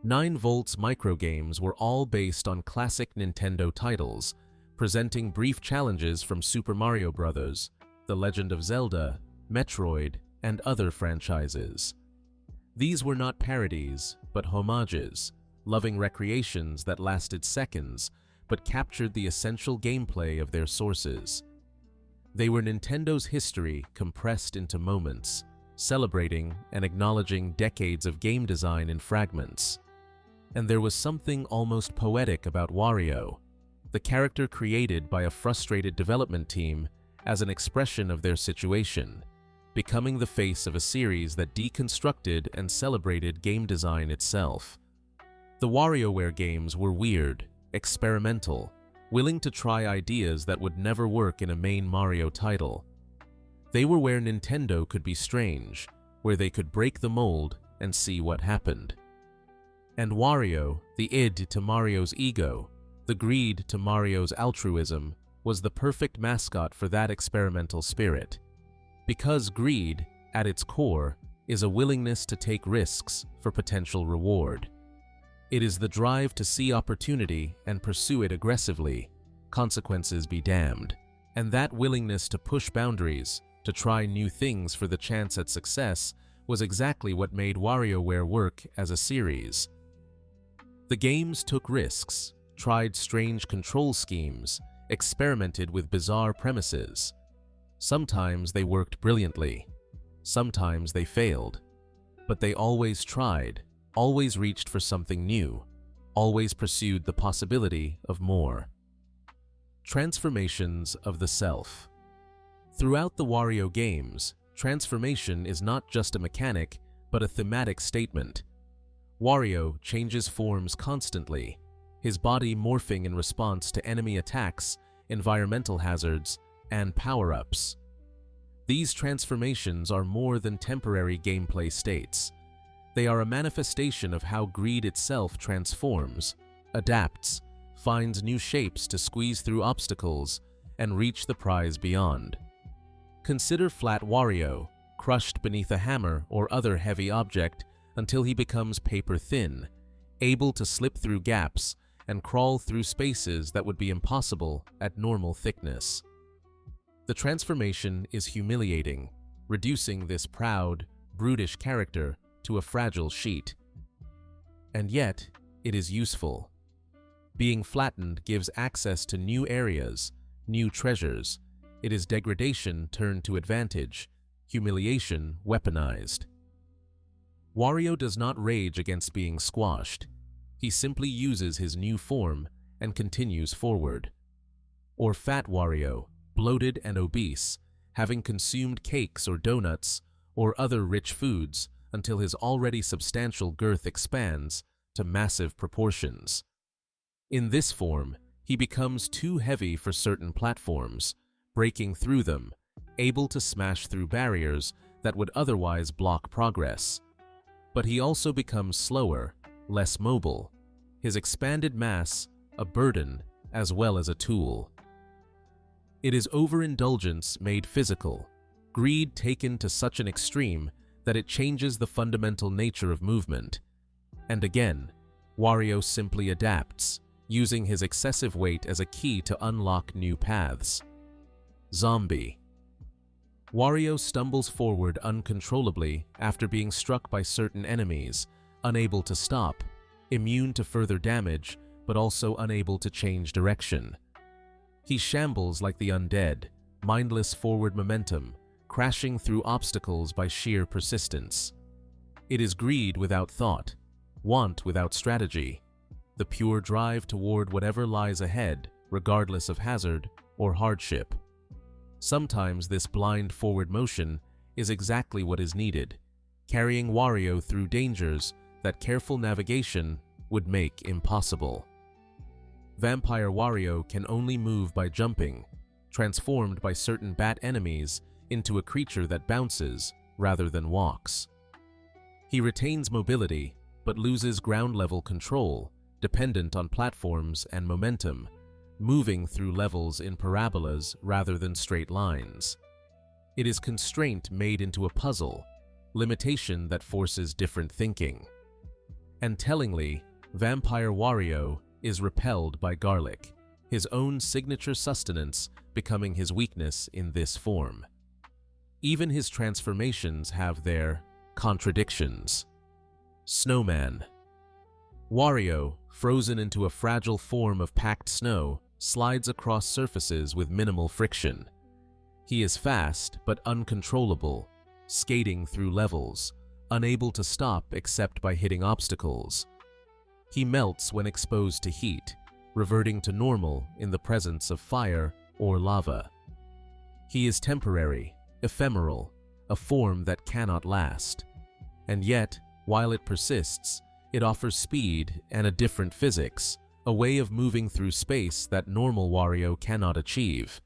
9Volt's microgames were all based on classic Nintendo titles, presenting brief challenges from Super Mario Bros., The Legend of Zelda, Metroid, and other franchises. These were not parodies, but homages, loving recreations that lasted seconds but captured the essential gameplay of their sources. They were Nintendo's history compressed into moments, celebrating and acknowledging decades of game design in fragments. And there was something almost poetic about Wario, the character created by a frustrated development team as an expression of their situation, becoming the face of a series that deconstructed and celebrated game design itself. The WarioWare games were weird, experimental, willing to try ideas that would never work in a main Mario title. They were where Nintendo could be strange, where they could break the mold and see what happened. And Wario, the id to Mario's ego, the greed to Mario's altruism, was the perfect mascot for that experimental spirit. Because greed, at its core, is a willingness to take risks for potential reward. It is the drive to see opportunity and pursue it aggressively, consequences be damned. And that willingness to push boundaries, to try new things for the chance at success, was exactly what made WarioWare work as a series. The games took risks, tried strange control schemes, experimented with bizarre premises. Sometimes they worked brilliantly, sometimes they failed, but they always tried, always reached for something new, always pursued the possibility of more. Transformations of the self. Throughout the Wario games, transformation is not just a mechanic, but a thematic statement. Wario changes forms constantly, his body morphing in response to enemy attacks, environmental hazards, and power-ups. These transformations are more than temporary gameplay states. They are a manifestation of how greed itself transforms, adapts, finds new shapes to squeeze through obstacles, and reach the prize beyond. Consider Flat Wario, crushed beneath a hammer or other heavy object until he becomes paper-thin, able to slip through gaps and crawl through spaces that would be impossible at normal thickness. The transformation is humiliating, reducing this proud, brutish character to a fragile sheet. And yet, it is useful. Being flattened gives access to new areas, new treasures. It is degradation turned to advantage, humiliation weaponized. Wario does not rage against being squashed. He simply uses his new form and continues forward. Or Fat Wario, bloated and obese, having consumed cakes or donuts or other rich foods until his already substantial girth expands to massive proportions. In this form, he becomes too heavy for certain platforms, breaking through them, able to smash through barriers that would otherwise block progress. But he also becomes slower, less mobile, his expanded mass a burden as well as a tool. It is overindulgence made physical, greed taken to such an extreme that it changes the fundamental nature of movement. And again, Wario simply adapts, using his excessive weight as a key to unlock new paths. Zombie. Wario stumbles forward uncontrollably after being struck by certain enemies, unable to stop, immune to further damage, but also unable to change direction. He shambles like the undead, mindless forward momentum, crashing through obstacles by sheer persistence. It is greed without thought, want without strategy, the pure drive toward whatever lies ahead, regardless of hazard or hardship. Sometimes this blind forward motion is exactly what is needed, carrying Wario through dangers that careful navigation would make impossible. Vampire Wario can only move by jumping, transformed by certain bat enemies into a creature that bounces rather than walks. He retains mobility, but loses ground-level control, dependent on platforms and momentum, moving through levels in parabolas rather than straight lines. It is constraint made into a puzzle, limitation that forces different thinking. And tellingly, Vampire Wario is repelled by garlic, his own signature sustenance becoming his weakness in this form. Even his transformations have their contradictions. Snowman. Wario, frozen into a fragile form of packed snow, slides across surfaces with minimal friction. He is fast but uncontrollable, skating through levels, unable to stop except by hitting obstacles. He melts when exposed to heat, reverting to normal in the presence of fire or lava. He is temporary, ephemeral, a form that cannot last. And yet, while it persists, it offers speed and a different physics, a way of moving through space that normal Wario cannot achieve.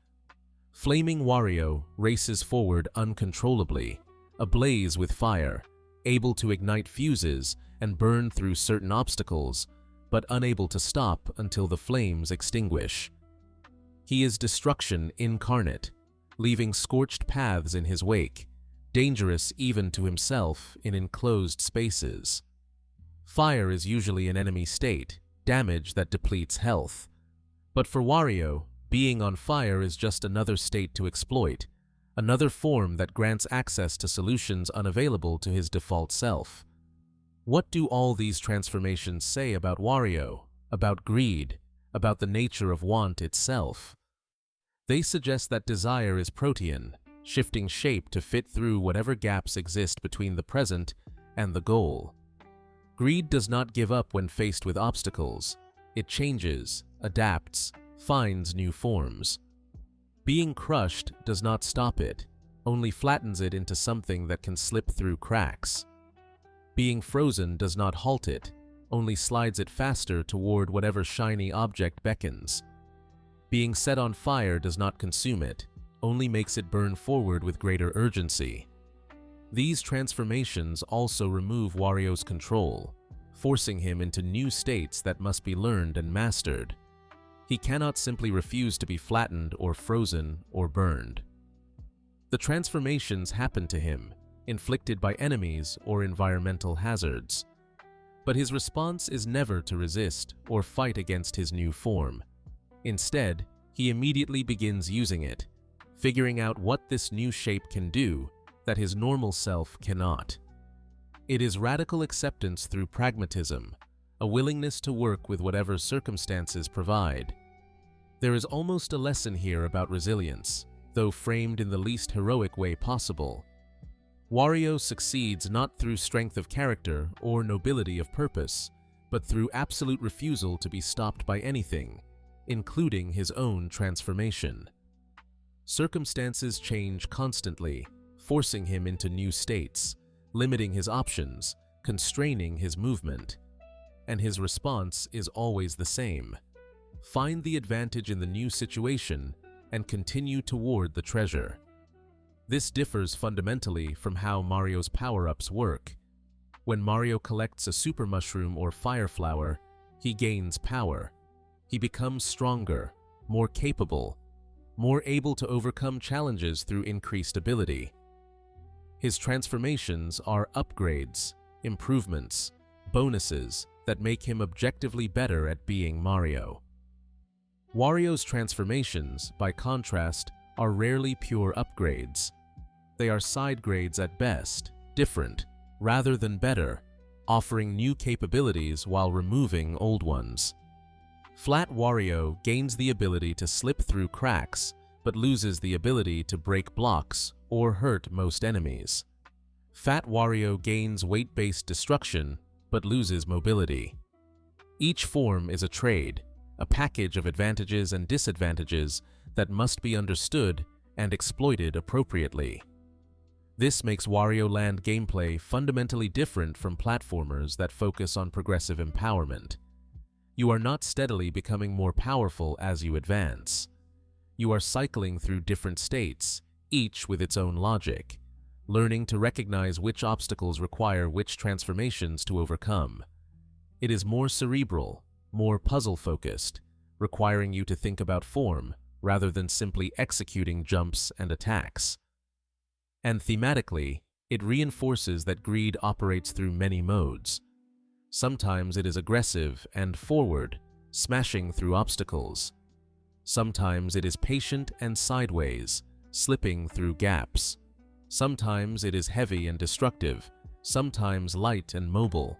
Flaming Wario races forward uncontrollably, ablaze with fire, able to ignite fuses and burn through certain obstacles, but unable to stop until the flames extinguish. He is destruction incarnate, leaving scorched paths in his wake, dangerous even to himself in enclosed spaces. Fire is usually an enemy state, damage that depletes health. But for Wario, being on fire is just another state to exploit, another form that grants access to solutions unavailable to his default self. What do all these transformations say about Wario, about greed, about the nature of want itself? They suggest that desire is protean, shifting shape to fit through whatever gaps exist between the present and the goal. Greed does not give up when faced with obstacles. It changes, adapts, finds new forms. Being crushed does not stop it, only flattens it into something that can slip through cracks. Being frozen does not halt it, only slides it faster toward whatever shiny object beckons. Being set on fire does not consume it, only makes it burn forward with greater urgency. These transformations also remove Wario's control, forcing him into new states that must be learned and mastered. He cannot simply refuse to be flattened or frozen or burned. The transformations happen to him, inflicted by enemies or environmental hazards. But his response is never to resist or fight against his new form. Instead, he immediately begins using it, figuring out what this new shape can do that his normal self cannot. It is radical acceptance through pragmatism, a willingness to work with whatever circumstances provide. There is almost a lesson here about resilience, though framed in the least heroic way possible. Wario succeeds not through strength of character or nobility of purpose, but through absolute refusal to be stopped by anything, including his own transformation. Circumstances change constantly, forcing him into new states, limiting his options, constraining his movement. And his response is always the same: find the advantage in the new situation and continue toward the treasure. This differs fundamentally from how Mario's power-ups work. When Mario collects a super mushroom or fire flower, he gains power. He becomes stronger, more capable, more able to overcome challenges through increased ability. His transformations are upgrades, improvements, bonuses that make him objectively better at being Mario. Wario's transformations, by contrast, are rarely pure upgrades. They are side grades at best, different, rather than better, offering new capabilities while removing old ones. Flat Wario gains the ability to slip through cracks, but loses the ability to break blocks or hurt most enemies. Fat Wario gains weight-based destruction, but loses mobility. Each form is a trade, a package of advantages and disadvantages that must be understood and exploited appropriately. This makes Wario Land gameplay fundamentally different from platformers that focus on progressive empowerment. You are not steadily becoming more powerful as you advance. You are cycling through different states, each with its own logic, learning to recognize which obstacles require which transformations to overcome. It is more cerebral, more puzzle-focused, requiring you to think about form rather than simply executing jumps and attacks. And thematically, it reinforces that greed operates through many modes. Sometimes it is aggressive and forward, smashing through obstacles. Sometimes it is patient and sideways, slipping through gaps. Sometimes it is heavy and destructive, sometimes light and mobile.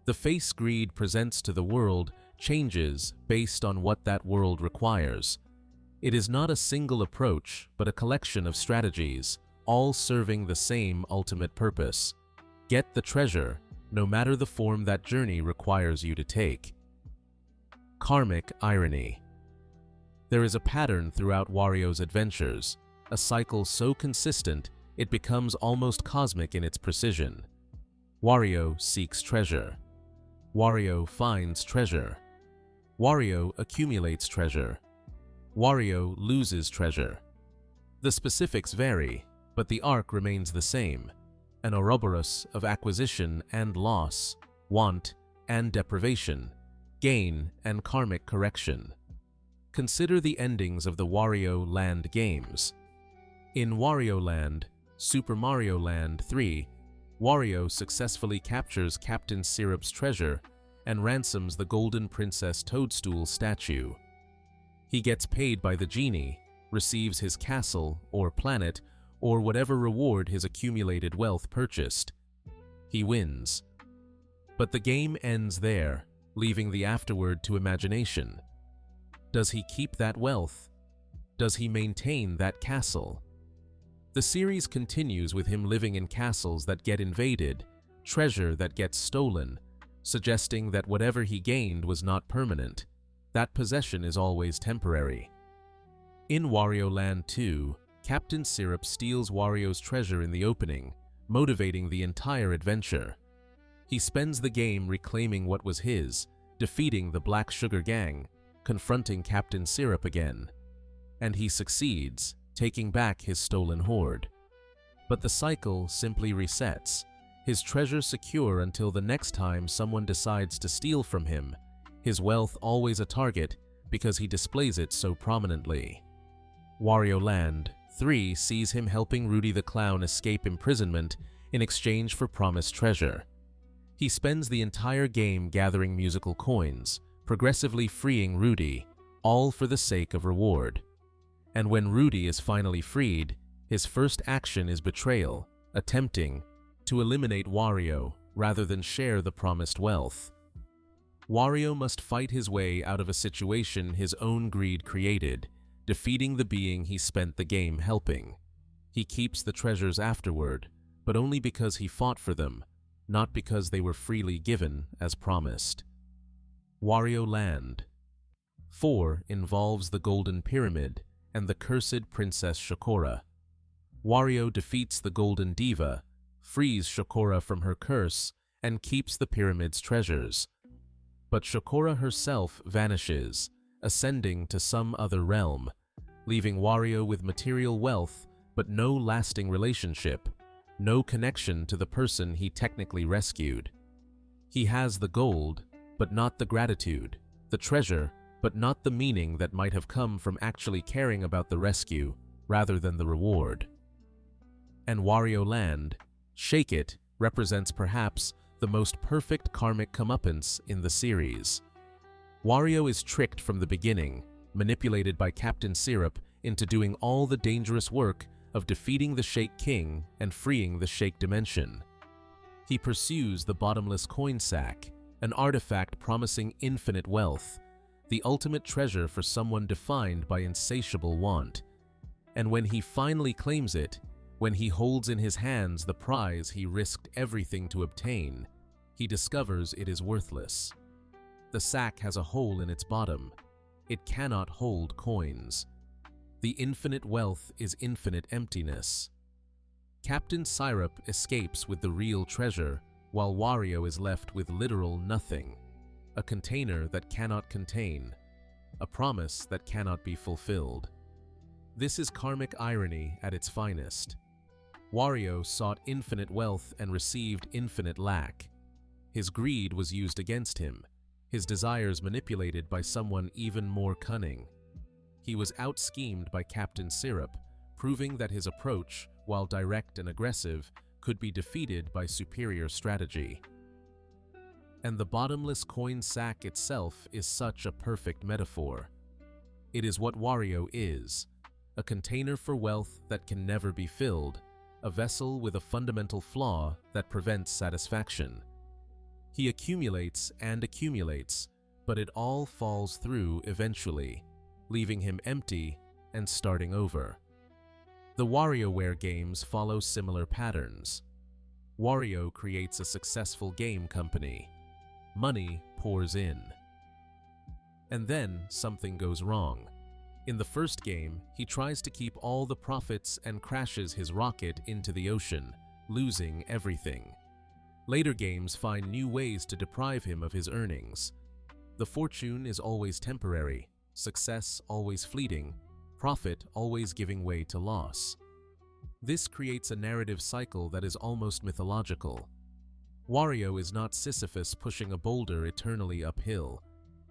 The face greed presents to the world changes based on what that world requires. It is not a single approach, but a collection of strategies, all serving the same ultimate purpose. Get the treasure, no matter the form that journey requires you to take. Karmic irony. There is a pattern throughout Wario's adventures, a cycle so consistent it becomes almost cosmic in its precision. Wario seeks treasure. Wario finds treasure. Wario accumulates treasure. Wario loses treasure. The specifics vary, but the arc remains the same, an Ouroboros of acquisition and loss, want and deprivation, gain and karmic correction. Consider the endings of the Wario Land games. In Wario Land, Super Mario Land 3, Wario successfully captures Captain Syrup's treasure and ransoms the Golden Princess Toadstool statue. He gets paid by the genie, receives his castle or planet, or whatever reward his accumulated wealth purchased. He wins. But the game ends there, leaving the afterward to imagination. Does he keep that wealth? Does he maintain that castle? The series continues with him living in castles that get invaded, treasure that gets stolen, suggesting that whatever he gained was not permanent. That possession is always temporary. In Wario Land 2, Captain Syrup steals Wario's treasure in the opening, motivating the entire adventure. He spends the game reclaiming what was his, defeating the Black Sugar Gang, confronting Captain Syrup again. And he succeeds, taking back his stolen hoard. But the cycle simply resets, his treasure secure until the next time someone decides to steal from him, his wealth always a target because he displays it so prominently. Wario Land 3 sees him helping Rudy the Clown escape imprisonment in exchange for promised treasure. He spends the entire game gathering musical coins, progressively freeing Rudy, all for the sake of reward. And when Rudy is finally freed, his first action is betrayal, attempting to eliminate Wario rather than share the promised wealth. Wario must fight his way out of a situation his own greed created, defeating the being he spent the game helping. He keeps the treasures afterward, but only because he fought for them, not because they were freely given as promised. Wario Land 4 involves the Golden Pyramid and the cursed Princess Shokora. Wario defeats the Golden Diva, frees Shokora from her curse, and keeps the pyramid's treasures. But Shokora herself vanishes, ascending to some other realm, leaving Wario with material wealth but no lasting relationship, no connection to the person he technically rescued. He has the gold, but not the gratitude, the treasure, but not the meaning that might have come from actually caring about the rescue rather than the reward. And Wario Land, Shake It, represents perhaps the most perfect karmic comeuppance in the series. Wario is tricked from the beginning, manipulated by Captain Syrup into doing all the dangerous work of defeating the Shake King and freeing the Shake Dimension. He pursues the bottomless coin sack, an artifact promising infinite wealth, the ultimate treasure for someone defined by insatiable want. And when he finally claims it, when he holds in his hands the prize he risked everything to obtain, he discovers it is worthless. The sack has a hole in its bottom. It cannot hold coins. The infinite wealth is infinite emptiness. Captain Syrup escapes with the real treasure, while Wario is left with literal nothing, a container that cannot contain, a promise that cannot be fulfilled. This is karmic irony at its finest. Wario sought infinite wealth and received infinite lack. His greed was used against him, his desires manipulated by someone even more cunning. He was out-schemed by Captain Syrup, proving that his approach, while direct and aggressive, could be defeated by superior strategy. And the bottomless coin sack itself is such a perfect metaphor. It is what Wario is, a container for wealth that can never be filled, a vessel with a fundamental flaw that prevents satisfaction. He accumulates and accumulates, but it all falls through eventually, leaving him empty and starting over. The WarioWare games follow similar patterns. Wario creates a successful game company. Money pours in. And then something goes wrong. In the first game, he tries to keep all the profits and crashes his rocket into the ocean, losing everything. Later games find new ways to deprive him of his earnings. The fortune is always temporary, success always fleeting, profit always giving way to loss. This creates a narrative cycle that is almost mythological. Wario is not Sisyphus pushing a boulder eternally uphill.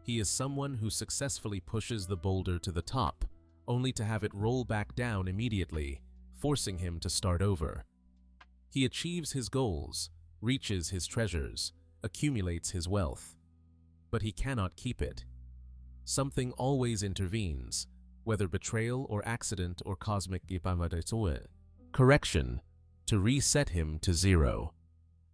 He is someone who successfully pushes the boulder to the top, only to have it roll back down immediately, forcing him to start over. He achieves his goals, reaches his treasures, accumulates his wealth. But he cannot keep it. Something always intervenes, whether betrayal or accident or cosmic correction, to reset him to zero.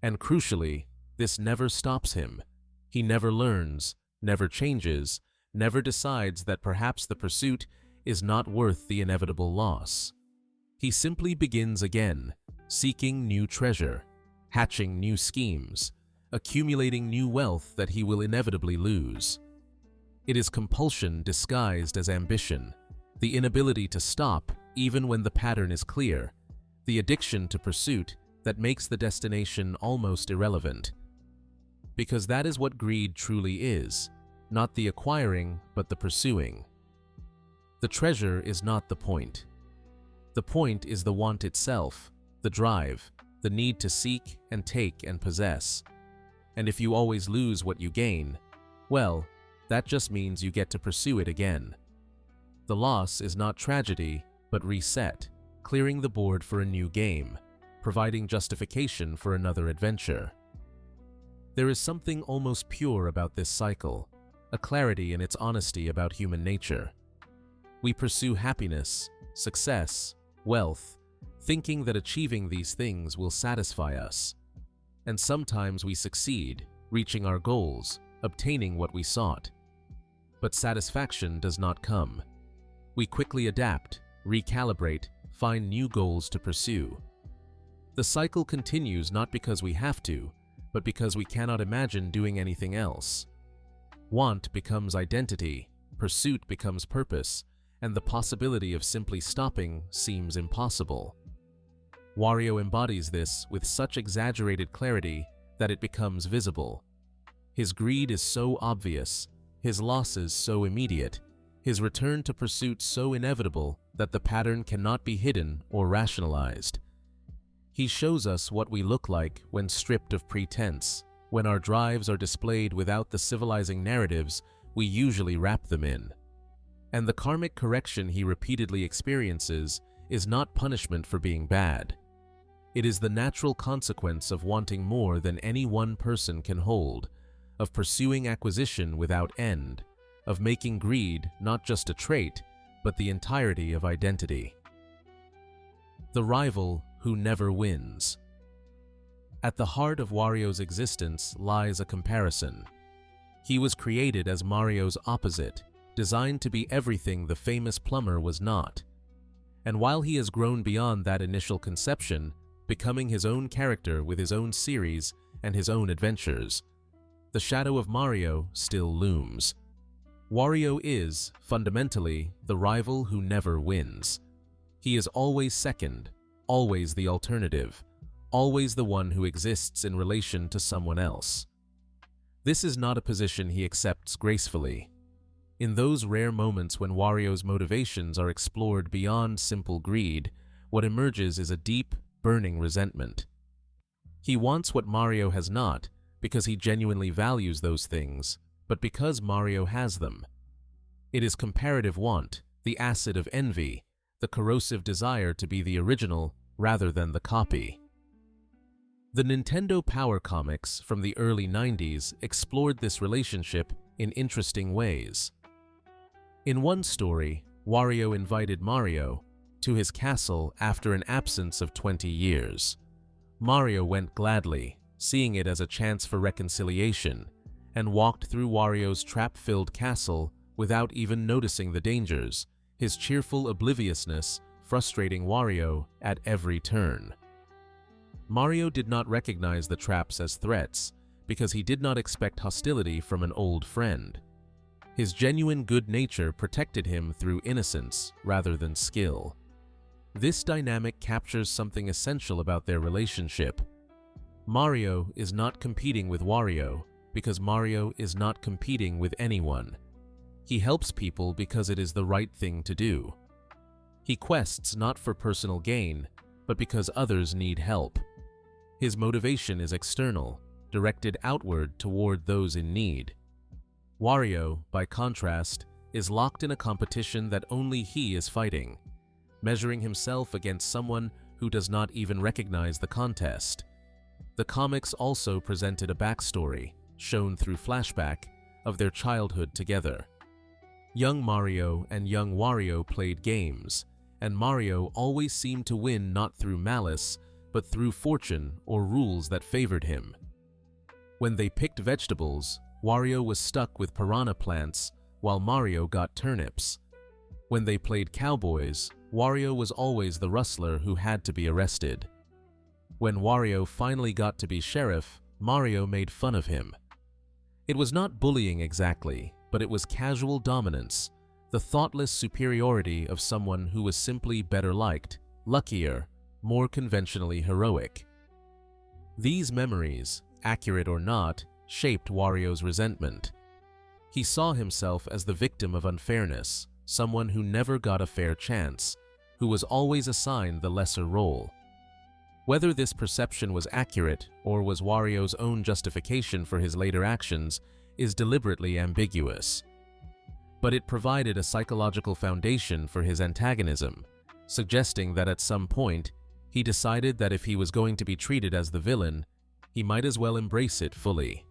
And crucially, this never stops him. He never learns, never changes, never decides that perhaps the pursuit is not worth the inevitable loss. He simply begins again, seeking new treasure, hatching new schemes, accumulating new wealth that he will inevitably lose. It is compulsion disguised as ambition, the inability to stop even when the pattern is clear, the addiction to pursuit that makes the destination almost irrelevant. Because that is what greed truly is, not the acquiring but the pursuing. The treasure is not the point. The point is the want itself, the drive, the need to seek and take and possess. And if you always lose what you gain, well, that just means you get to pursue it again. The loss is not tragedy, but reset, clearing the board for a new game, providing justification for another adventure. There is something almost pure about this cycle, a clarity in its honesty about human nature. We pursue happiness, success, wealth, thinking that achieving these things will satisfy us. And sometimes we succeed, reaching our goals, obtaining what we sought. But satisfaction does not come. We quickly adapt, recalibrate, find new goals to pursue. The cycle continues not because we have to, but because we cannot imagine doing anything else. Want becomes identity, pursuit becomes purpose, and the possibility of simply stopping seems impossible. Wario embodies this with such exaggerated clarity that it becomes visible. His greed is so obvious, his losses so immediate, his return to pursuit so inevitable that the pattern cannot be hidden or rationalized. He shows us what we look like when stripped of pretense, when our drives are displayed without the civilizing narratives we usually wrap them in. And the karmic correction he repeatedly experiences is not punishment for being bad. It is the natural consequence of wanting more than any one person can hold, of pursuing acquisition without end, of making greed not just a trait, but the entirety of identity. The rival who never wins. At the heart of Wario's existence lies a comparison. He was created as Mario's opposite, designed to be everything the famous plumber was not. And while he has grown beyond that initial conception, becoming his own character with his own series and his own adventures, the shadow of Mario still looms. Wario is, fundamentally, the rival who never wins. He is always second, always the alternative, always the one who exists in relation to someone else. This is not a position he accepts gracefully. In those rare moments when Wario's motivations are explored beyond simple greed, what emerges is a deep, burning resentment. He wants what Mario has not, because he genuinely values those things, but because Mario has them. It is comparative want, the acid of envy, the corrosive desire to be the original rather than the copy. The Nintendo Power comics from the early 90s explored this relationship in interesting ways. In one story, Wario invited Mario to his castle after an absence of 20 years. Mario went gladly, seeing it as a chance for reconciliation, and walked through Wario's trap-filled castle without even noticing the dangers, his cheerful obliviousness frustrating Wario at every turn. Mario did not recognize the traps as threats because he did not expect hostility from an old friend. His genuine good nature protected him through innocence rather than skill. This dynamic captures something essential about their relationship. Mario is not competing with Wario because Mario is not competing with anyone. He helps people because it is the right thing to do. He quests not for personal gain, but because others need help. His motivation is external, directed outward toward those in need. Wario, by contrast, is locked in a competition that only he is fighting, measuring himself against someone who does not even recognize the contest. The comics also presented a backstory, shown through flashback, of their childhood together. Young Mario and young Wario played games, and Mario always seemed to win not through malice, but through fortune or rules that favored him. When they picked vegetables, Wario was stuck with piranha plants, while Mario got turnips. When they played cowboys, Wario was always the rustler who had to be arrested. When Wario finally got to be sheriff, Mario made fun of him. It was not bullying exactly, but it was casual dominance, the thoughtless superiority of someone who was simply better liked, luckier, more conventionally heroic. These memories, accurate or not, shaped Wario's resentment. He saw himself as the victim of unfairness, someone who never got a fair chance, who was always assigned the lesser role. Whether this perception was accurate or was Wario's own justification for his later actions is deliberately ambiguous. But it provided a psychological foundation for his antagonism, suggesting that at some point, he decided that if he was going to be treated as the villain, he might as well embrace it fully.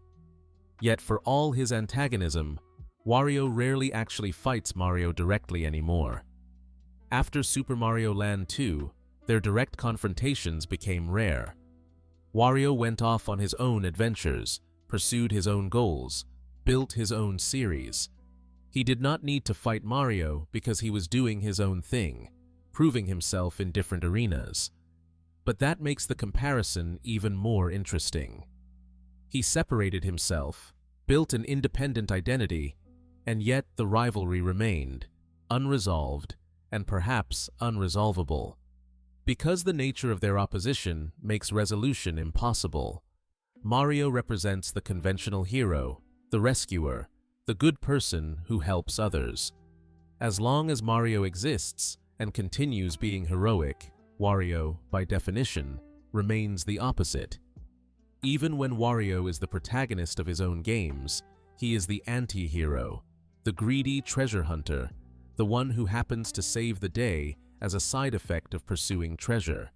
Yet for all his antagonism, Wario rarely actually fights Mario directly anymore. After Super Mario Land 2, their direct confrontations became rare. Wario went off on his own adventures, pursued his own goals, built his own series. He did not need to fight Mario because he was doing his own thing, proving himself in different arenas. But that makes the comparison even more interesting. He separated himself, built an independent identity, and yet the rivalry remained, unresolved, and perhaps unresolvable. Because the nature of their opposition makes resolution impossible, Mario represents the conventional hero, the rescuer, the good person who helps others. As long as Mario exists, and continues being heroic, Wario, by definition, remains the opposite. Even when Wario is the protagonist of his own games, he is the anti-hero, the greedy treasure hunter, the one who happens to save the day as a side effect of pursuing treasure.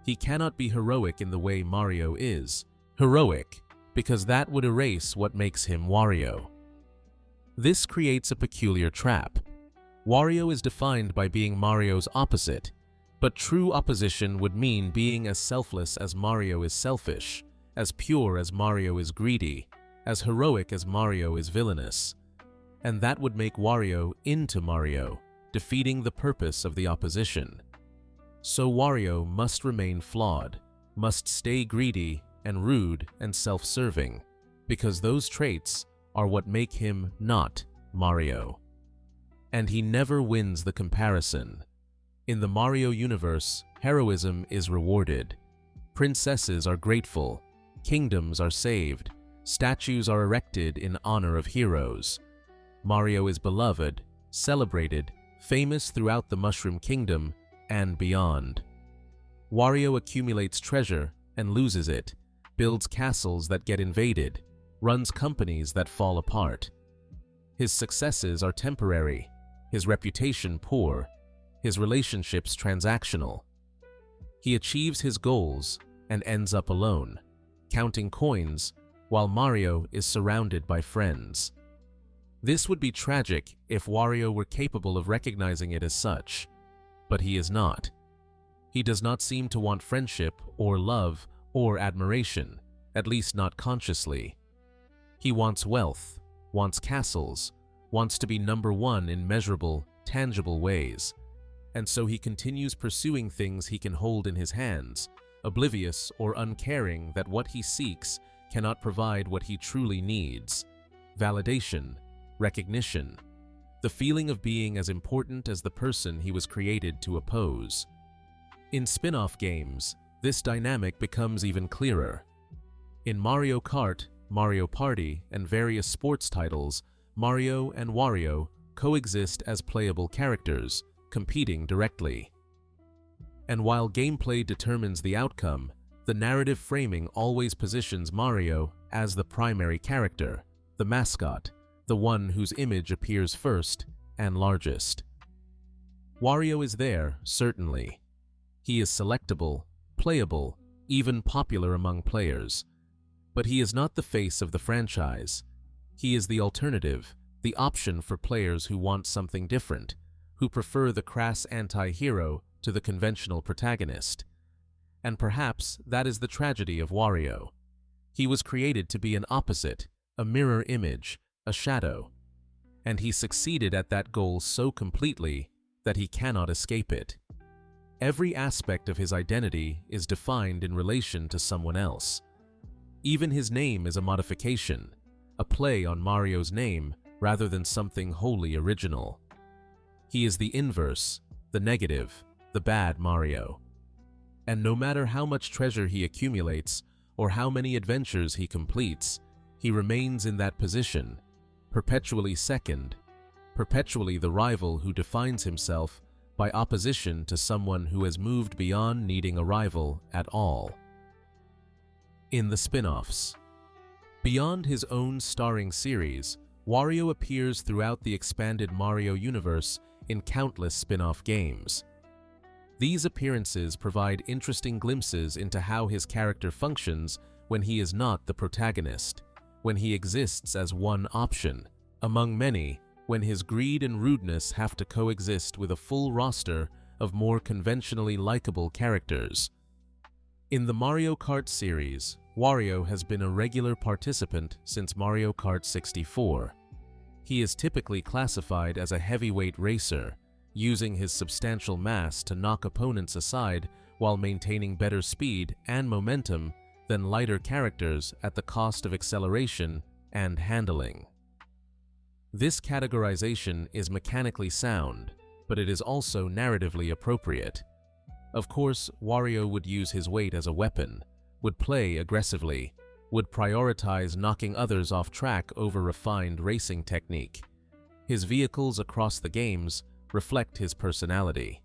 He cannot be heroic in the way Mario is. Heroic, because that would erase what makes him Wario. This creates a peculiar trap. Wario is defined by being Mario's opposite, but true opposition would mean being as selfless as Mario is selfish, as pure as Mario is greedy, as heroic as Mario is villainous. And that would make Wario into Mario, defeating the purpose of the opposition. So Wario must remain flawed, must stay greedy and rude and self-serving, because those traits are what make him not Mario. And he never wins the comparison. In the Mario universe, heroism is rewarded. Princesses are grateful, kingdoms are saved, statues are erected in honor of heroes. Mario is beloved, celebrated, famous throughout the Mushroom Kingdom and beyond. Wario accumulates treasure and loses it, builds castles that get invaded, runs companies that fall apart. His successes are temporary, his reputation poor, his relationships transactional. He achieves his goals and ends up alone, counting coins, while Mario is surrounded by friends. This would be tragic if Wario were capable of recognizing it as such, but he is not. He does not seem to want friendship or love or admiration, at least not consciously. He wants wealth, wants castles, wants to be number one in measurable, tangible ways, and so he continues pursuing things he can hold in his hands, oblivious or uncaring that what he seeks cannot provide what he truly needs: validation, recognition, the feeling of being as important as the person he was created to oppose. In spin-off games, this dynamic becomes even clearer. In Mario Kart, Mario Party, and various sports titles, Mario and Wario coexist as playable characters, competing directly. And while gameplay determines the outcome, the narrative framing always positions Mario as the primary character, the mascot, the one whose image appears first and largest. Wario is there, certainly. He is selectable, playable, even popular among players. But he is not the face of the franchise. He is the alternative, the option for players who want something different, who prefer the crass anti-hero to the conventional protagonist. And perhaps that is the tragedy of Wario. He was created to be an opposite, a mirror image, a shadow, and he succeeded at that goal so completely that he cannot escape it. Every aspect of his identity is defined in relation to someone else. Even his name is a modification, a play on Mario's name rather than something wholly original. He is the inverse, the negative, the bad Mario. And no matter how much treasure he accumulates or how many adventures he completes, he remains in that position, perpetually second, perpetually the rival who defines himself by opposition to someone who has moved beyond needing a rival at all. In the spin-offs. Beyond his own starring series, Wario appears throughout the expanded Mario universe in countless spin-off games. These appearances provide interesting glimpses into how his character functions when he is not the protagonist, when he exists as one option, among many, when his greed and rudeness have to coexist with a full roster of more conventionally likable characters. In the Mario Kart series, Wario has been a regular participant since Mario Kart 64. He is typically classified as a heavyweight racer, using his substantial mass to knock opponents aside while maintaining better speed and momentum than lighter characters at the cost of acceleration and handling. This categorization is mechanically sound, but it is also narratively appropriate. Of course, Wario would use his weight as a weapon, would play aggressively, would prioritize knocking others off track over refined racing technique. His vehicles across the games reflect his personality.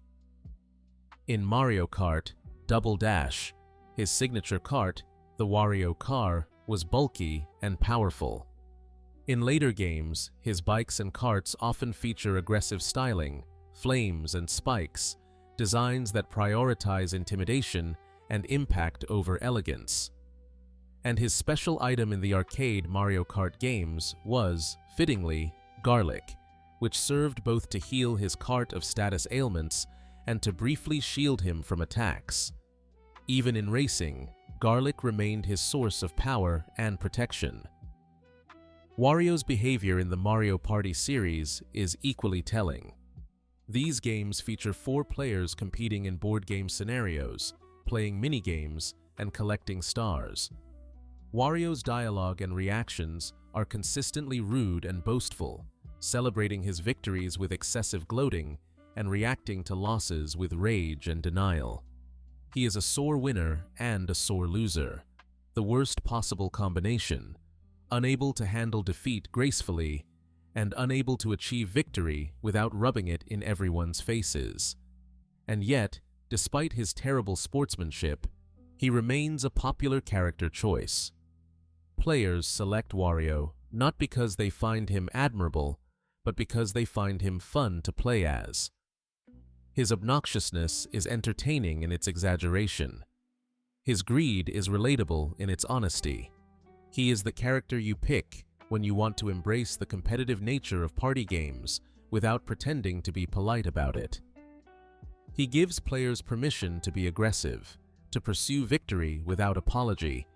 In Mario Kart Double Dash, his signature kart, the Wario car, was bulky and powerful. In later games, his bikes and karts often feature aggressive styling, flames and spikes, designs that prioritize intimidation and impact over elegance. And his special item in the arcade Mario Kart games was, fittingly, garlic, which served both to heal his cart of status ailments and to briefly shield him from attacks. Even in racing, garlic remained his source of power and protection. Wario's behavior in the Mario Party series is equally telling. These games feature 4 players competing in board game scenarios, playing mini-games, and collecting stars. Wario's dialogue and reactions are consistently rude and boastful, celebrating his victories with excessive gloating and reacting to losses with rage and denial. He is a sore winner and a sore loser, the worst possible combination, unable to handle defeat gracefully and unable to achieve victory without rubbing it in everyone's faces. And yet, despite his terrible sportsmanship, he remains a popular character choice. Players select Wario not because they find him admirable, but because they find him fun to play as. His obnoxiousness is entertaining in its exaggeration. His greed is relatable in its honesty. He is the character you pick when you want to embrace the competitive nature of party games without pretending to be polite about it. He gives players permission to be aggressive, to pursue victory without apology,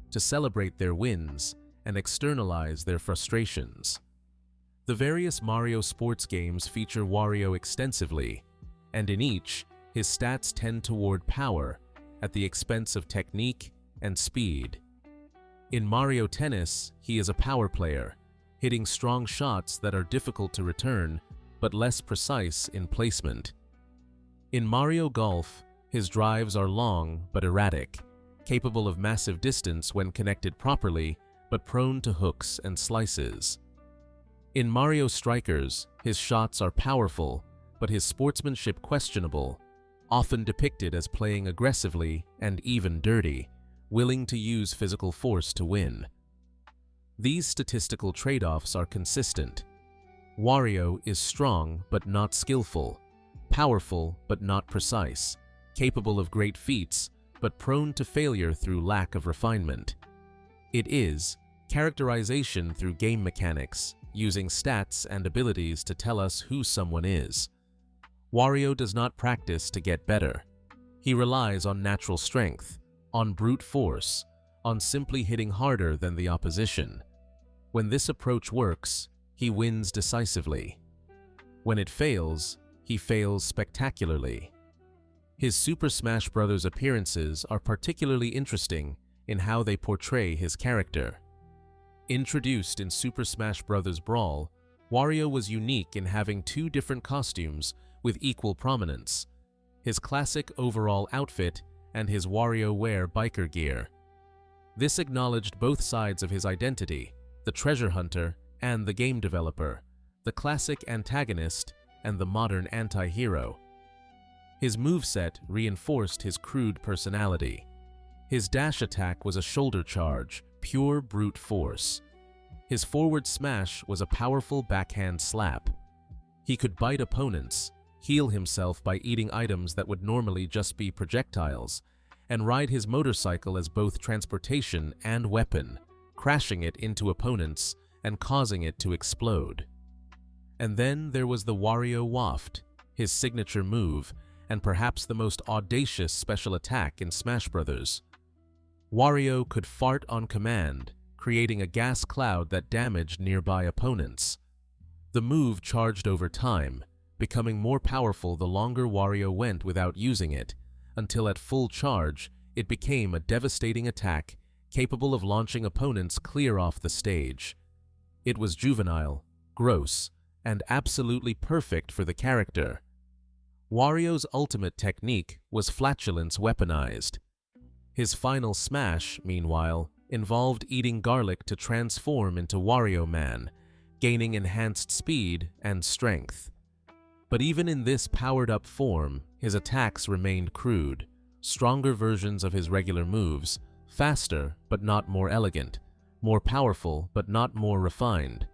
to celebrate their wins and externalize their frustrations. The various Mario sports games feature Wario extensively, and in each, his stats tend toward power at the expense of technique and speed. In Mario Tennis, he is a power player, hitting strong shots that are difficult to return but less precise in placement. In Mario Golf, his drives are long but erratic, capable of massive distance when connected properly but prone to hooks and slices. In Mario Strikers, his shots are powerful but his sportsmanship questionable, often depicted as playing aggressively and even dirty, willing to use physical force to win. These statistical trade-offs are consistent. Wario is strong but not skillful, powerful but not precise, capable of great feats but prone to failure through lack of refinement. It is characterization through game mechanics, using stats and abilities to tell us who someone is. Wario does not practice to get better. He relies on natural strength, on brute force, on simply hitting harder than the opposition. When this approach works, he wins decisively. When it fails, he fails spectacularly. His Super Smash Bros. Appearances are particularly interesting in how they portray his character. Introduced in Super Smash Bros. Brawl, Wario was unique in having 2 different costumes with equal prominence: his classic overall outfit and his WarioWare biker gear. This acknowledged both sides of his identity, the treasure hunter and the game developer, the classic antagonist and the modern anti-hero. His moveset reinforced his crude personality. His dash attack was a shoulder charge, pure brute force. His forward smash was a powerful backhand slap. He could bite opponents, heal himself by eating items that would normally just be projectiles, and ride his motorcycle as both transportation and weapon, crashing it into opponents and causing it to explode. And then there was the Wario Waft, his signature move, and perhaps the most audacious special attack in Smash Bros. Wario could fart on command, creating a gas cloud that damaged nearby opponents. The move charged over time, becoming more powerful the longer Wario went without using it, until at full charge, it became a devastating attack capable of launching opponents clear off the stage. It was juvenile, gross, and absolutely perfect for the character. Wario's ultimate technique was flatulence weaponized. His final smash, meanwhile, involved eating garlic to transform into Wario Man, gaining enhanced speed and strength. But even in this powered-up form, his attacks remained crude, stronger versions of his regular moves, faster but not more elegant, more powerful but not more refined.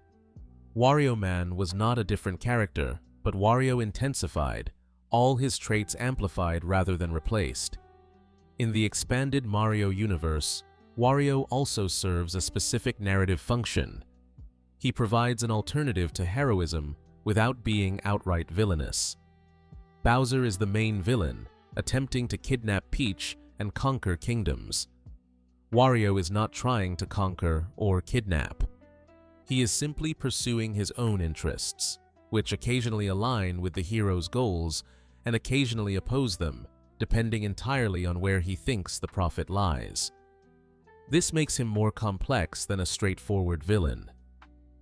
Wario Man was not a different character, but Wario intensified, all his traits amplified rather than replaced. In the expanded Mario universe, Wario also serves a specific narrative function. He provides an alternative to heroism without being outright villainous. Bowser is the main villain, attempting to kidnap Peach and conquer kingdoms. Wario is not trying to conquer or kidnap. He is simply pursuing his own interests, which occasionally align with the hero's goals and occasionally oppose them, depending entirely on where he thinks the profit lies. This makes him more complex than a straightforward villain.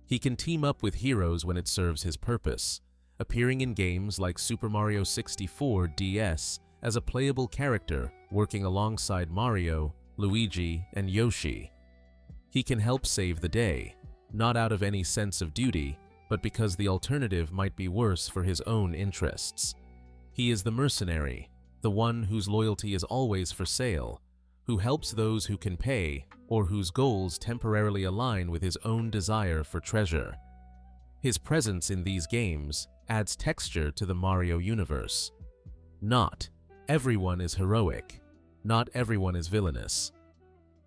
He can team up with heroes when it serves his purpose, appearing in games like Super Mario 64 DS as a playable character working alongside Mario, Luigi, and Yoshi. He can help save the day, not out of any sense of duty, but because the alternative might be worse for his own interests. He is the mercenary, the one whose loyalty is always for sale, who helps those who can pay, or whose goals temporarily align with his own desire for treasure. His presence in these games adds texture to the Mario universe. Not everyone is heroic. Not everyone is villainous.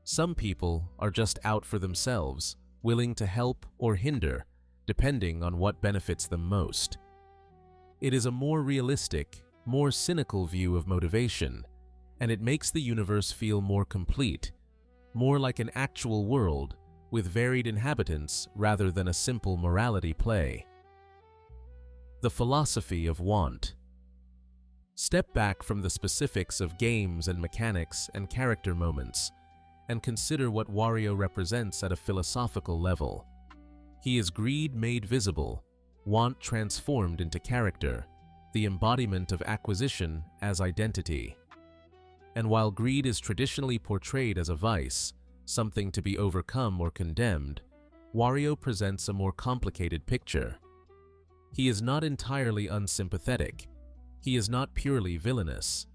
Some people are just out for themselves, willing to help or hinder, depending on what benefits them most. It is a more realistic, more cynical view of motivation, and it makes the universe feel more complete, more like an actual world with varied inhabitants rather than a simple morality play. The philosophy of want. Step back from the specifics of games and mechanics and character moments, and consider what Wario represents at a philosophical level. He is greed made visible, want transformed into character, the embodiment of acquisition as identity. And while greed is traditionally portrayed as a vice, something to be overcome or condemned, Wario presents a more complicated picture. He is not entirely unsympathetic. He is not purely villainous.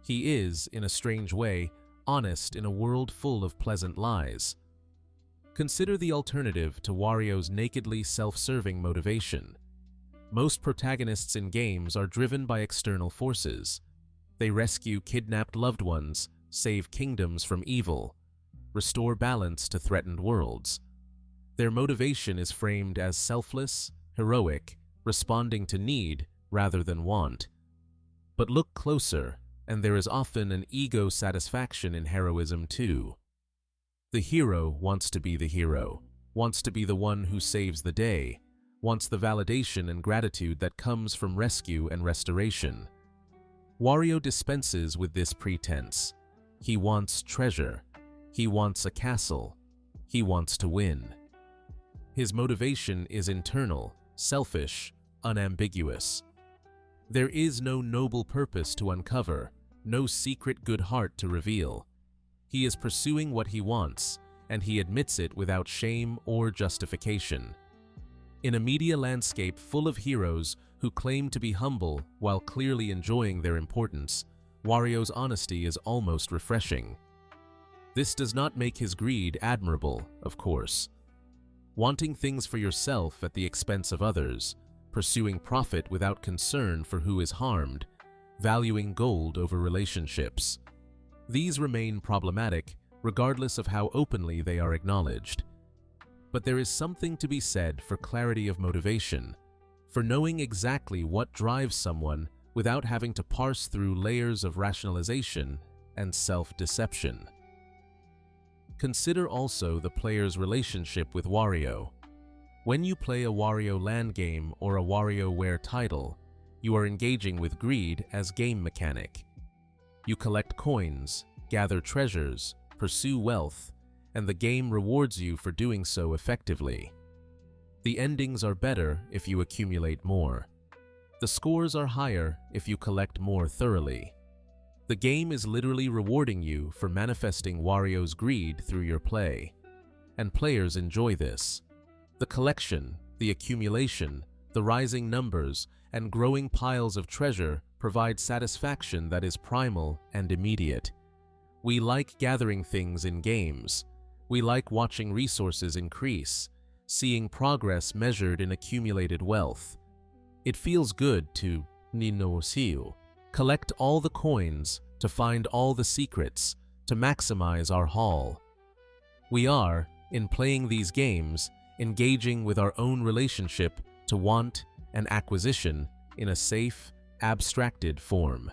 He is, in a strange way, honest in a world full of pleasant lies. Consider the alternative to Wario's nakedly self-serving motivation. Most protagonists in games are driven by external forces. They rescue kidnapped loved ones, save kingdoms from evil, restore balance to threatened worlds. Their motivation is framed as selfless, heroic, responding to need rather than want. But look closer, and there is often an ego satisfaction in heroism too. The hero wants to be the hero, wants to be the one who saves the day, wants the validation and gratitude that comes from rescue and restoration. Wario dispenses with this pretense. He wants treasure. He wants a castle. He wants to win. His motivation is internal, selfish, unambiguous. There is no noble purpose to uncover, no secret good heart to reveal. He is pursuing what he wants, and he admits it without shame or justification. In a media landscape full of heroes who claim to be humble while clearly enjoying their importance, Wario's honesty is almost refreshing. This does not make his greed admirable, of course. Wanting things for yourself at the expense of others, pursuing profit without concern for who is harmed, valuing gold over relationships. These remain problematic regardless of how openly they are acknowledged. But there is something to be said for clarity of motivation, for knowing exactly what drives someone without having to parse through layers of rationalization and self-deception. Consider also the player's relationship with Wario. When you play a Wario Land game or a WarioWare title, you are engaging with greed as game mechanic. You collect coins, gather treasures, pursue wealth, and the game rewards you for doing so effectively. The endings are better if you accumulate more. The scores are higher if you collect more thoroughly. The game is literally rewarding you for manifesting Wario's greed through your play, and players enjoy this. The collection, the accumulation, the rising numbers, and growing piles of treasure provide satisfaction that is primal and immediate. We like gathering things in games. We like watching resources increase, seeing progress measured in accumulated wealth. It feels good to collect all the coins, to find all the secrets, to maximize our haul. We are, in playing these games, engaging with our own relationship to want and acquisition in a safe, abstracted form.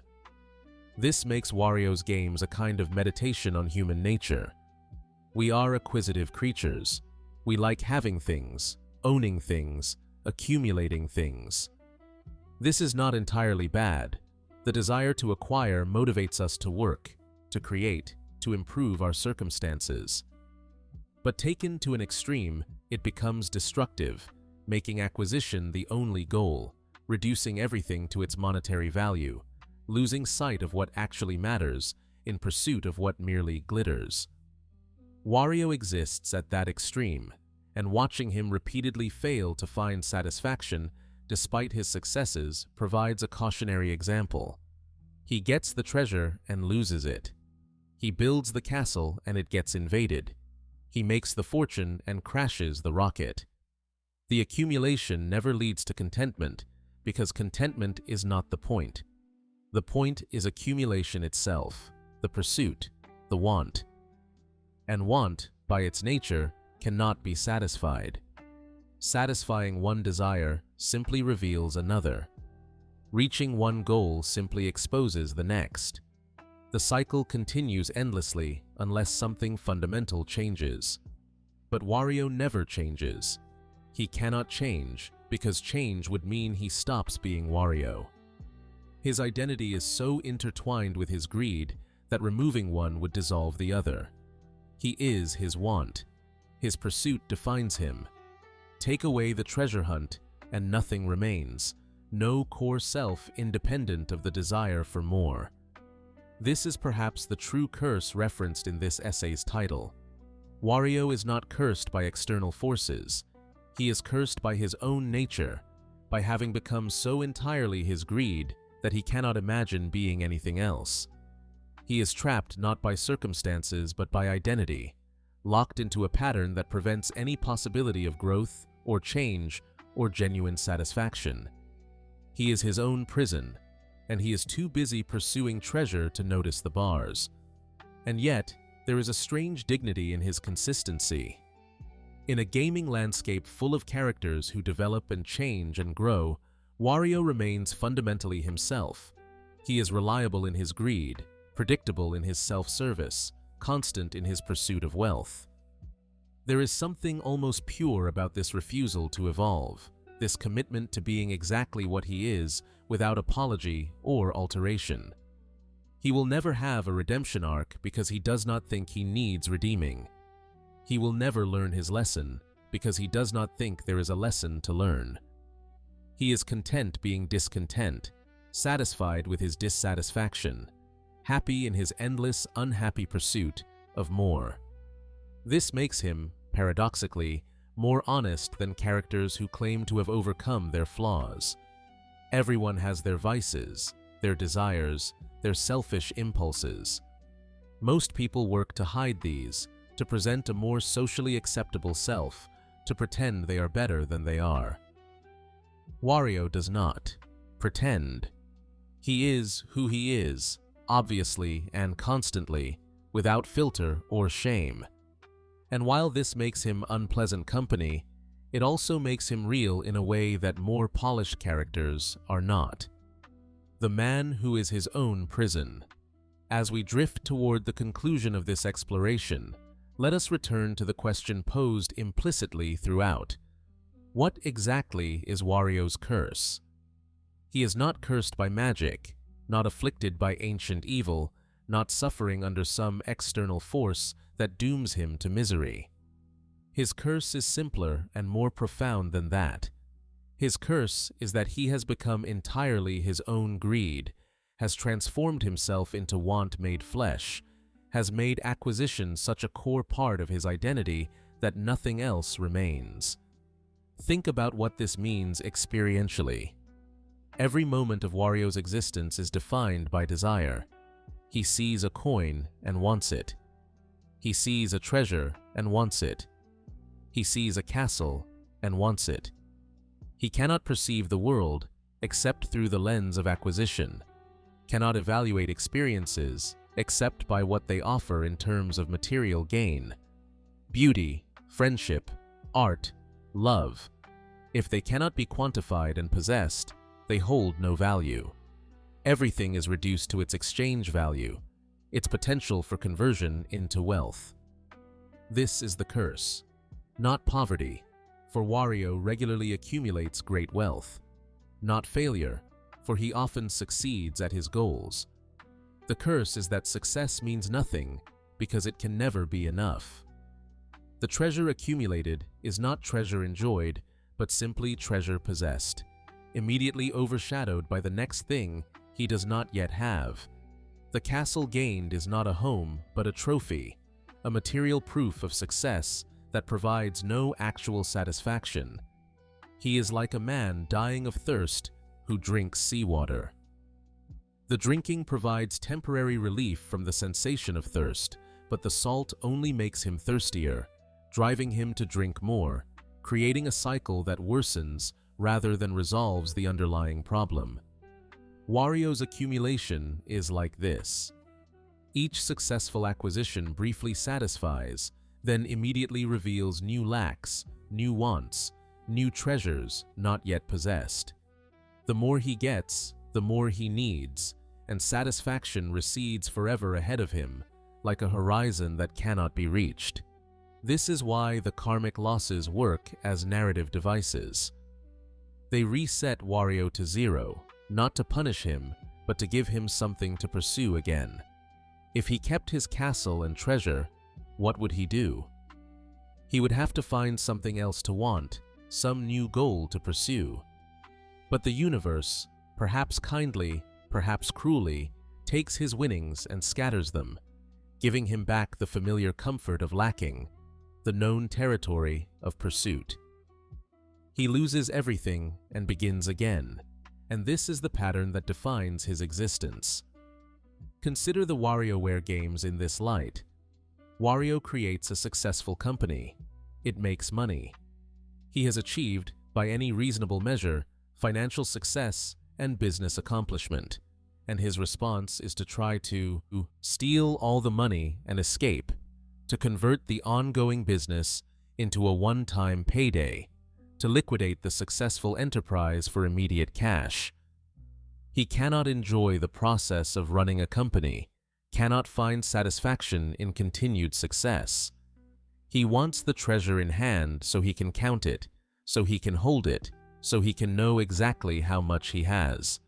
This makes Wario's games a kind of meditation on human nature. We are acquisitive creatures. We like having things, owning things, accumulating things. This is not entirely bad. The desire to acquire motivates us to work, to create, to improve our circumstances. But taken to an extreme, it becomes destructive, making acquisition the only goal, reducing everything to its monetary value, losing sight of what actually matters in pursuit of what merely glitters. Wario exists at that extreme, and watching him repeatedly fail to find satisfaction despite his successes provides a cautionary example. He gets the treasure and loses it. He builds the castle and it gets invaded. He makes the fortune and crashes the rocket. The accumulation never leads to contentment, because contentment is not the point. The point is accumulation itself, the pursuit, the want. And want, by its nature, cannot be satisfied. Satisfying one desire simply reveals another. Reaching one goal simply exposes the next. The cycle continues endlessly unless something fundamental changes. But Wario never changes. He cannot change because change would mean he stops being Wario. His identity is so intertwined with his greed that removing one would dissolve the other. He is his want. His pursuit defines him. Take away the treasure hunt and nothing remains, no core self independent of the desire for more. This is perhaps the true curse referenced in this essay's title. Wario is not cursed by external forces. He is cursed by his own nature, by having become so entirely his greed that he cannot imagine being anything else. He is trapped not by circumstances but by identity, locked into a pattern that prevents any possibility of growth or change or genuine satisfaction. He is his own prison, and he is too busy pursuing treasure to notice the bars. And yet, there is a strange dignity in his consistency. In a gaming landscape full of characters who develop and change and grow, Wario remains fundamentally himself. He is reliable in his greed, predictable in his self-service, constant in his pursuit of wealth. There is something almost pure about this refusal to evolve, this commitment to being exactly what he is without apology or alteration. He will never have a redemption arc because he does not think he needs redeeming. He will never learn his lesson because he does not think there is a lesson to learn. He is content being discontent, satisfied with his dissatisfaction, happy in his endless, unhappy pursuit of more. This makes him, paradoxically, more honest than characters who claim to have overcome their flaws. Everyone has their vices, their desires, their selfish impulses. Most people work to hide these, to present a more socially acceptable self, to pretend they are better than they are. Wario does not pretend. He is who he is, obviously and constantly, without filter or shame. And while this makes him unpleasant company, it also makes him real in a way that more polished characters are not. The man who is his own prison. As we drift toward the conclusion of this exploration, let us return to the question posed implicitly throughout. What exactly is Wario's curse? He is not cursed by magic, not afflicted by ancient evil, not suffering under some external force that dooms him to misery. His curse is simpler and more profound than that. His curse is that he has become entirely his own greed, has transformed himself into want made flesh, has made acquisition such a core part of his identity that nothing else remains. Think about what this means experientially. Every moment of Wario's existence is defined by desire. He sees a coin and wants it. He sees a treasure and wants it. He sees a castle and wants it. He cannot perceive the world except through the lens of acquisition, cannot evaluate experiences except by what they offer in terms of material gain. Beauty, friendship, art, love. If they cannot be quantified and possessed, they hold no value. Everything is reduced to its exchange value, its potential for conversion into wealth. This is the curse, not poverty, for Wario regularly accumulates great wealth. Not failure, for he often succeeds at his goals. The curse is that success means nothing because it can never be enough. The treasure accumulated is not treasure enjoyed, but simply treasure possessed, immediately overshadowed by the next thing he does not yet have. The castle gained is not a home, but a trophy, a material proof of success that provides no actual satisfaction. He is like a man dying of thirst who drinks seawater. The drinking provides temporary relief from the sensation of thirst, but the salt only makes him thirstier, driving him to drink more, creating a cycle that worsens rather than resolves the underlying problem. Wario's accumulation is like this. Each successful acquisition briefly satisfies, then immediately reveals new lacks, new wants, new treasures not yet possessed. The more he gets, the more he needs, and satisfaction recedes forever ahead of him, like a horizon that cannot be reached. This is why the karmic losses work as narrative devices. They reset Wario to zero, not to punish him, but to give him something to pursue again. If he kept his castle and treasure, what would he do? He would have to find something else to want, some new goal to pursue. But the universe, perhaps kindly, perhaps cruelly, takes his winnings and scatters them, giving him back the familiar comfort of lacking, the known territory of pursuit. He loses everything and begins again, and this is the pattern that defines his existence. Consider the WarioWare games in this light. Wario creates a successful company. It makes money. He has achieved, by any reasonable measure, financial success and business accomplishment, and his response is to try to steal all the money and escape, to convert the ongoing business into a one-time payday, to liquidate the successful enterprise for immediate cash. He cannot enjoy the process of running a company, cannot find satisfaction in continued success. He wants the treasure in hand so he can count it, so he can hold it, so he can know exactly how much he has.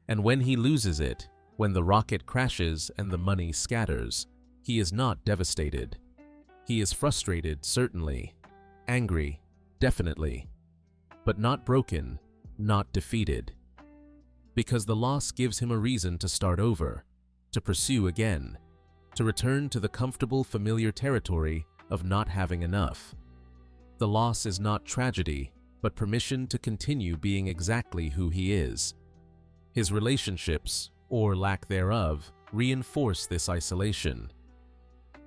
And when he loses it, when the rocket crashes and the money scatters, he is not devastated. He is frustrated, certainly, angry, definitely, but not broken, not defeated. Because the loss gives him a reason to start over, to pursue again, to return to the comfortable, familiar territory of not having enough. The loss is not tragedy, but permission to continue being exactly who he is. His relationships, or lack thereof, reinforce this isolation.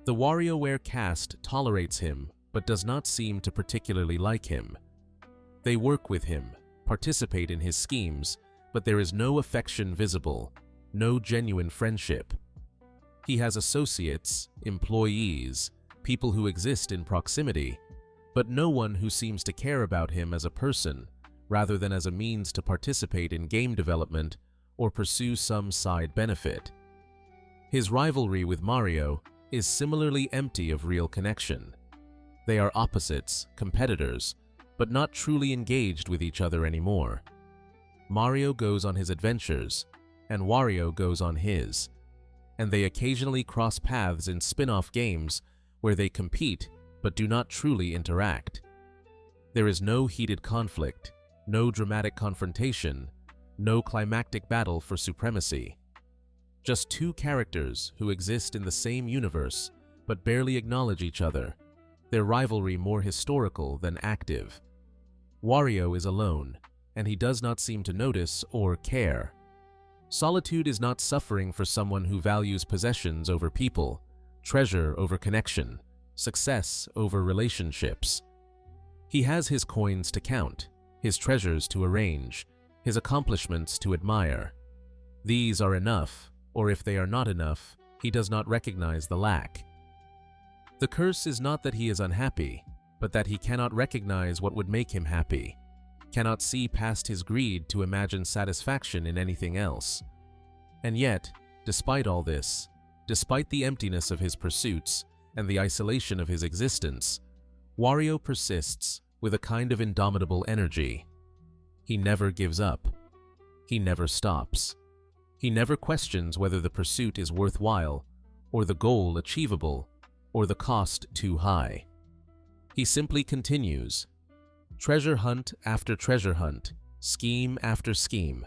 The WarioWare cast tolerates him, but does not seem to particularly like him. They work with him, participate in his schemes, but there is no affection visible, no genuine friendship. He has associates, employees, people who exist in proximity, but no one who seems to care about him as a person, rather than as a means to participate in game development or pursue some side benefit. His rivalry with Mario is similarly empty of real connection. They are opposites, competitors, but not truly engaged with each other anymore. Mario goes on his adventures, and Wario goes on his, and they occasionally cross paths in spin-off games where they compete but do not truly interact. There is no heated conflict, no dramatic confrontation, no climactic battle for supremacy. Just two characters who exist in the same universe but barely acknowledge each other, their rivalry more historical than active. Wario is alone, and he does not seem to notice or care. Solitude is not suffering for someone who values possessions over people, treasure over connection, success over relationships. He has his coins to count, his treasures to arrange, his accomplishments to admire. These are enough, or if they are not enough, he does not recognize the lack. The curse is not that he is unhappy, but that he cannot recognize what would make him happy, cannot see past his greed to imagine satisfaction in anything else. And yet, despite all this, despite the emptiness of his pursuits and the isolation of his existence, Wario persists with a kind of indomitable energy. He never gives up. He never stops. He never questions whether the pursuit is worthwhile, or the goal achievable, or the cost too high. He simply continues. Treasure hunt after treasure hunt, scheme after scheme,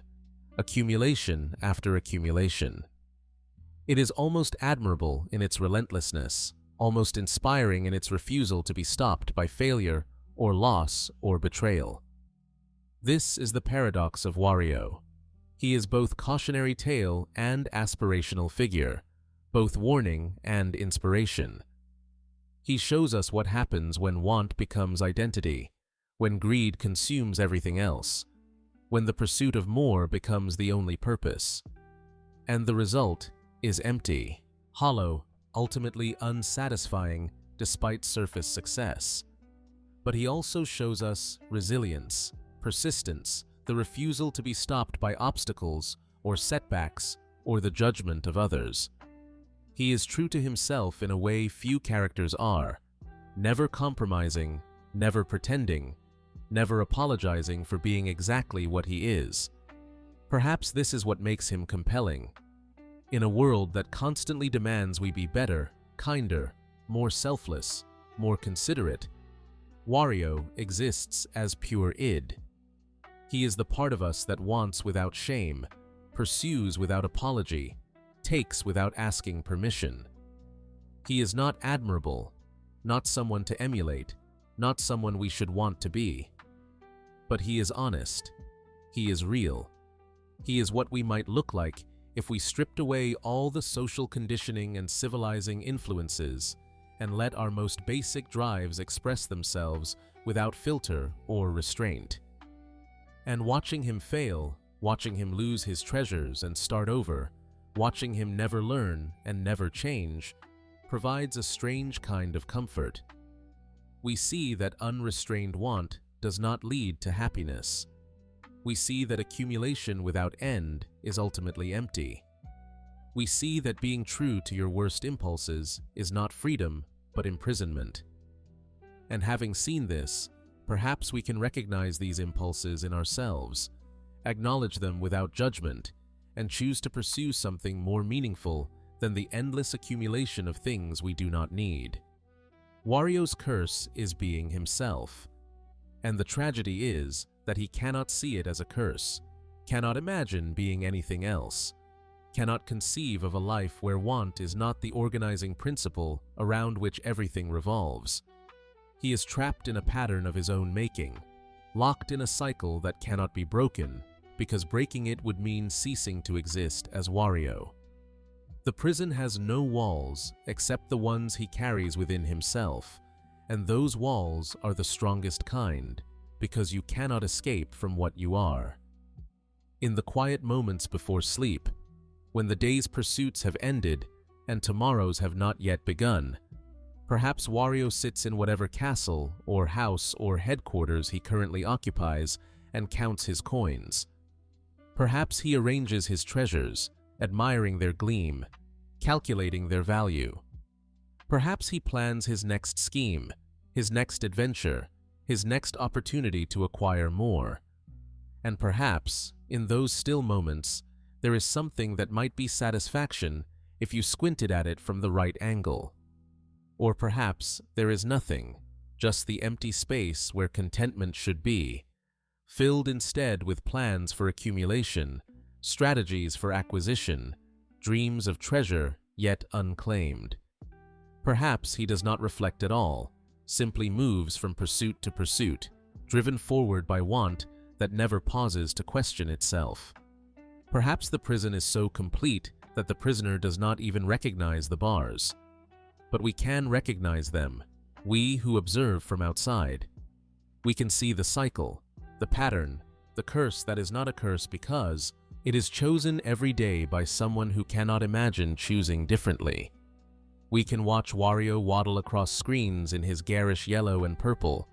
accumulation after accumulation. It is almost admirable in its relentlessness, almost inspiring in its refusal to be stopped by failure or loss or betrayal. This is the paradox of Wario. He is both cautionary tale and aspirational figure, both warning and inspiration. He shows us what happens when want becomes identity, when greed consumes everything else, when the pursuit of more becomes the only purpose. And the result is empty, hollow, ultimately unsatisfying despite surface success. But he also shows us resilience, persistence, the refusal to be stopped by obstacles or setbacks or the judgment of others. He is true to himself in a way few characters are, never compromising, never pretending, never apologizing for being exactly what he is. Perhaps this is what makes him compelling. In a world that constantly demands we be better, kinder, more selfless, more considerate, Wario exists as pure id. He is the part of us that wants without shame, pursues without apology, takes without asking permission. He is not admirable, not someone to emulate, not someone we should want to be. But he is honest. He is real. He is what we might look like if we stripped away all the social conditioning and civilizing influences and let our most basic drives express themselves without filter or restraint. And watching him fail, watching him lose his treasures and start over, watching him never learn and never change, provides a strange kind of comfort. We see that unrestrained want does not lead to happiness. We see that accumulation without end is ultimately empty. We see that being true to your worst impulses is not freedom, but imprisonment. And having seen this, perhaps we can recognize these impulses in ourselves, acknowledge them without judgment, and choose to pursue something more meaningful than the endless accumulation of things we do not need. Wario's curse is being himself, and the tragedy is that he cannot see it as a curse, cannot imagine being anything else, cannot conceive of a life where want is not the organizing principle around which everything revolves. He is trapped in a pattern of his own making, locked in a cycle that cannot be broken, because breaking it would mean ceasing to exist as Wario. The prison has no walls except the ones he carries within himself, and those walls are the strongest kind, because you cannot escape from what you are. In the quiet moments before sleep, when the day's pursuits have ended and tomorrow's have not yet begun, perhaps Wario sits in whatever castle or house or headquarters he currently occupies and counts his coins. Perhaps he arranges his treasures, admiring their gleam, calculating their value. Perhaps he plans his next scheme, his next adventure, his next opportunity to acquire more. And perhaps, in those still moments, there is something that might be satisfaction if you squinted at it from the right angle. Or perhaps there is nothing, just the empty space where contentment should be, filled instead with plans for accumulation, strategies for acquisition, dreams of treasure yet unclaimed. Perhaps he does not reflect at all, simply moves from pursuit to pursuit, driven forward by want that never pauses to question itself. Perhaps the prison is so complete that the prisoner does not even recognize the bars. But we can recognize them, we who observe from outside. We can see the cycle, the pattern, the curse that is not a curse because it is chosen every day by someone who cannot imagine choosing differently. We can watch Wario waddle across screens in his garish yellow and purple.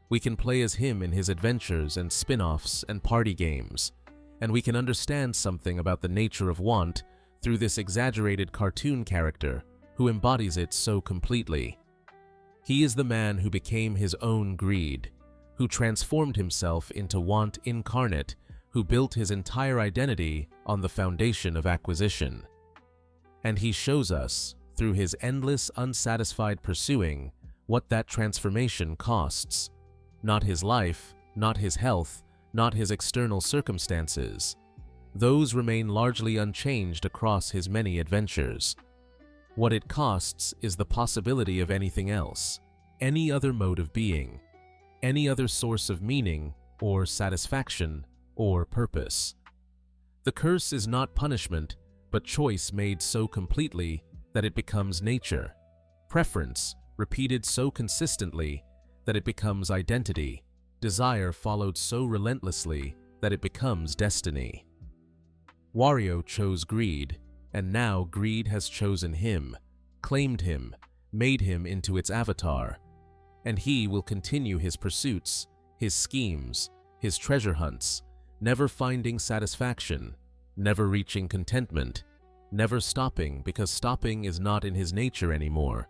We can play as him in his adventures and spin-offs and party games. And we can understand something about the nature of want through this exaggerated cartoon character who embodies it so completely. He is the man who became his own greed, who transformed himself into want incarnate, who built his entire identity on the foundation of acquisition. And he shows us, through his endless unsatisfied pursuing, what that transformation costs. Not his life, not his health, not his external circumstances. Those remain largely unchanged across his many adventures. What it costs is the possibility of anything else, any other mode of being, any other source of meaning or satisfaction or purpose. The curse is not punishment, but choice made so completely that it becomes nature, preference repeated so consistently that it becomes identity, desire followed so relentlessly that it becomes destiny. Wario chose greed, and now greed has chosen him, claimed him, made him into its avatar, and he will continue his pursuits, his schemes, his treasure hunts, never finding satisfaction, never reaching contentment, never stopping because stopping is not in his nature anymore,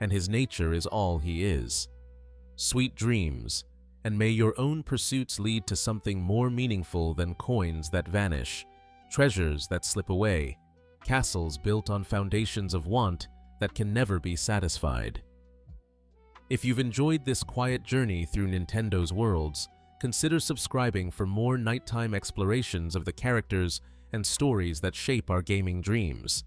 and his nature is all he is. Sweet dreams, and may your own pursuits lead to something more meaningful than coins that vanish, treasures that slip away, castles built on foundations of want that can never be satisfied. If you've enjoyed this quiet journey through Nintendo's worlds, consider subscribing for more nighttime explorations of the characters and stories that shape our gaming dreams.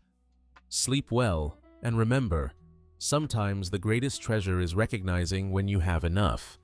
Sleep well, and remember, sometimes the greatest treasure is recognizing when you have enough.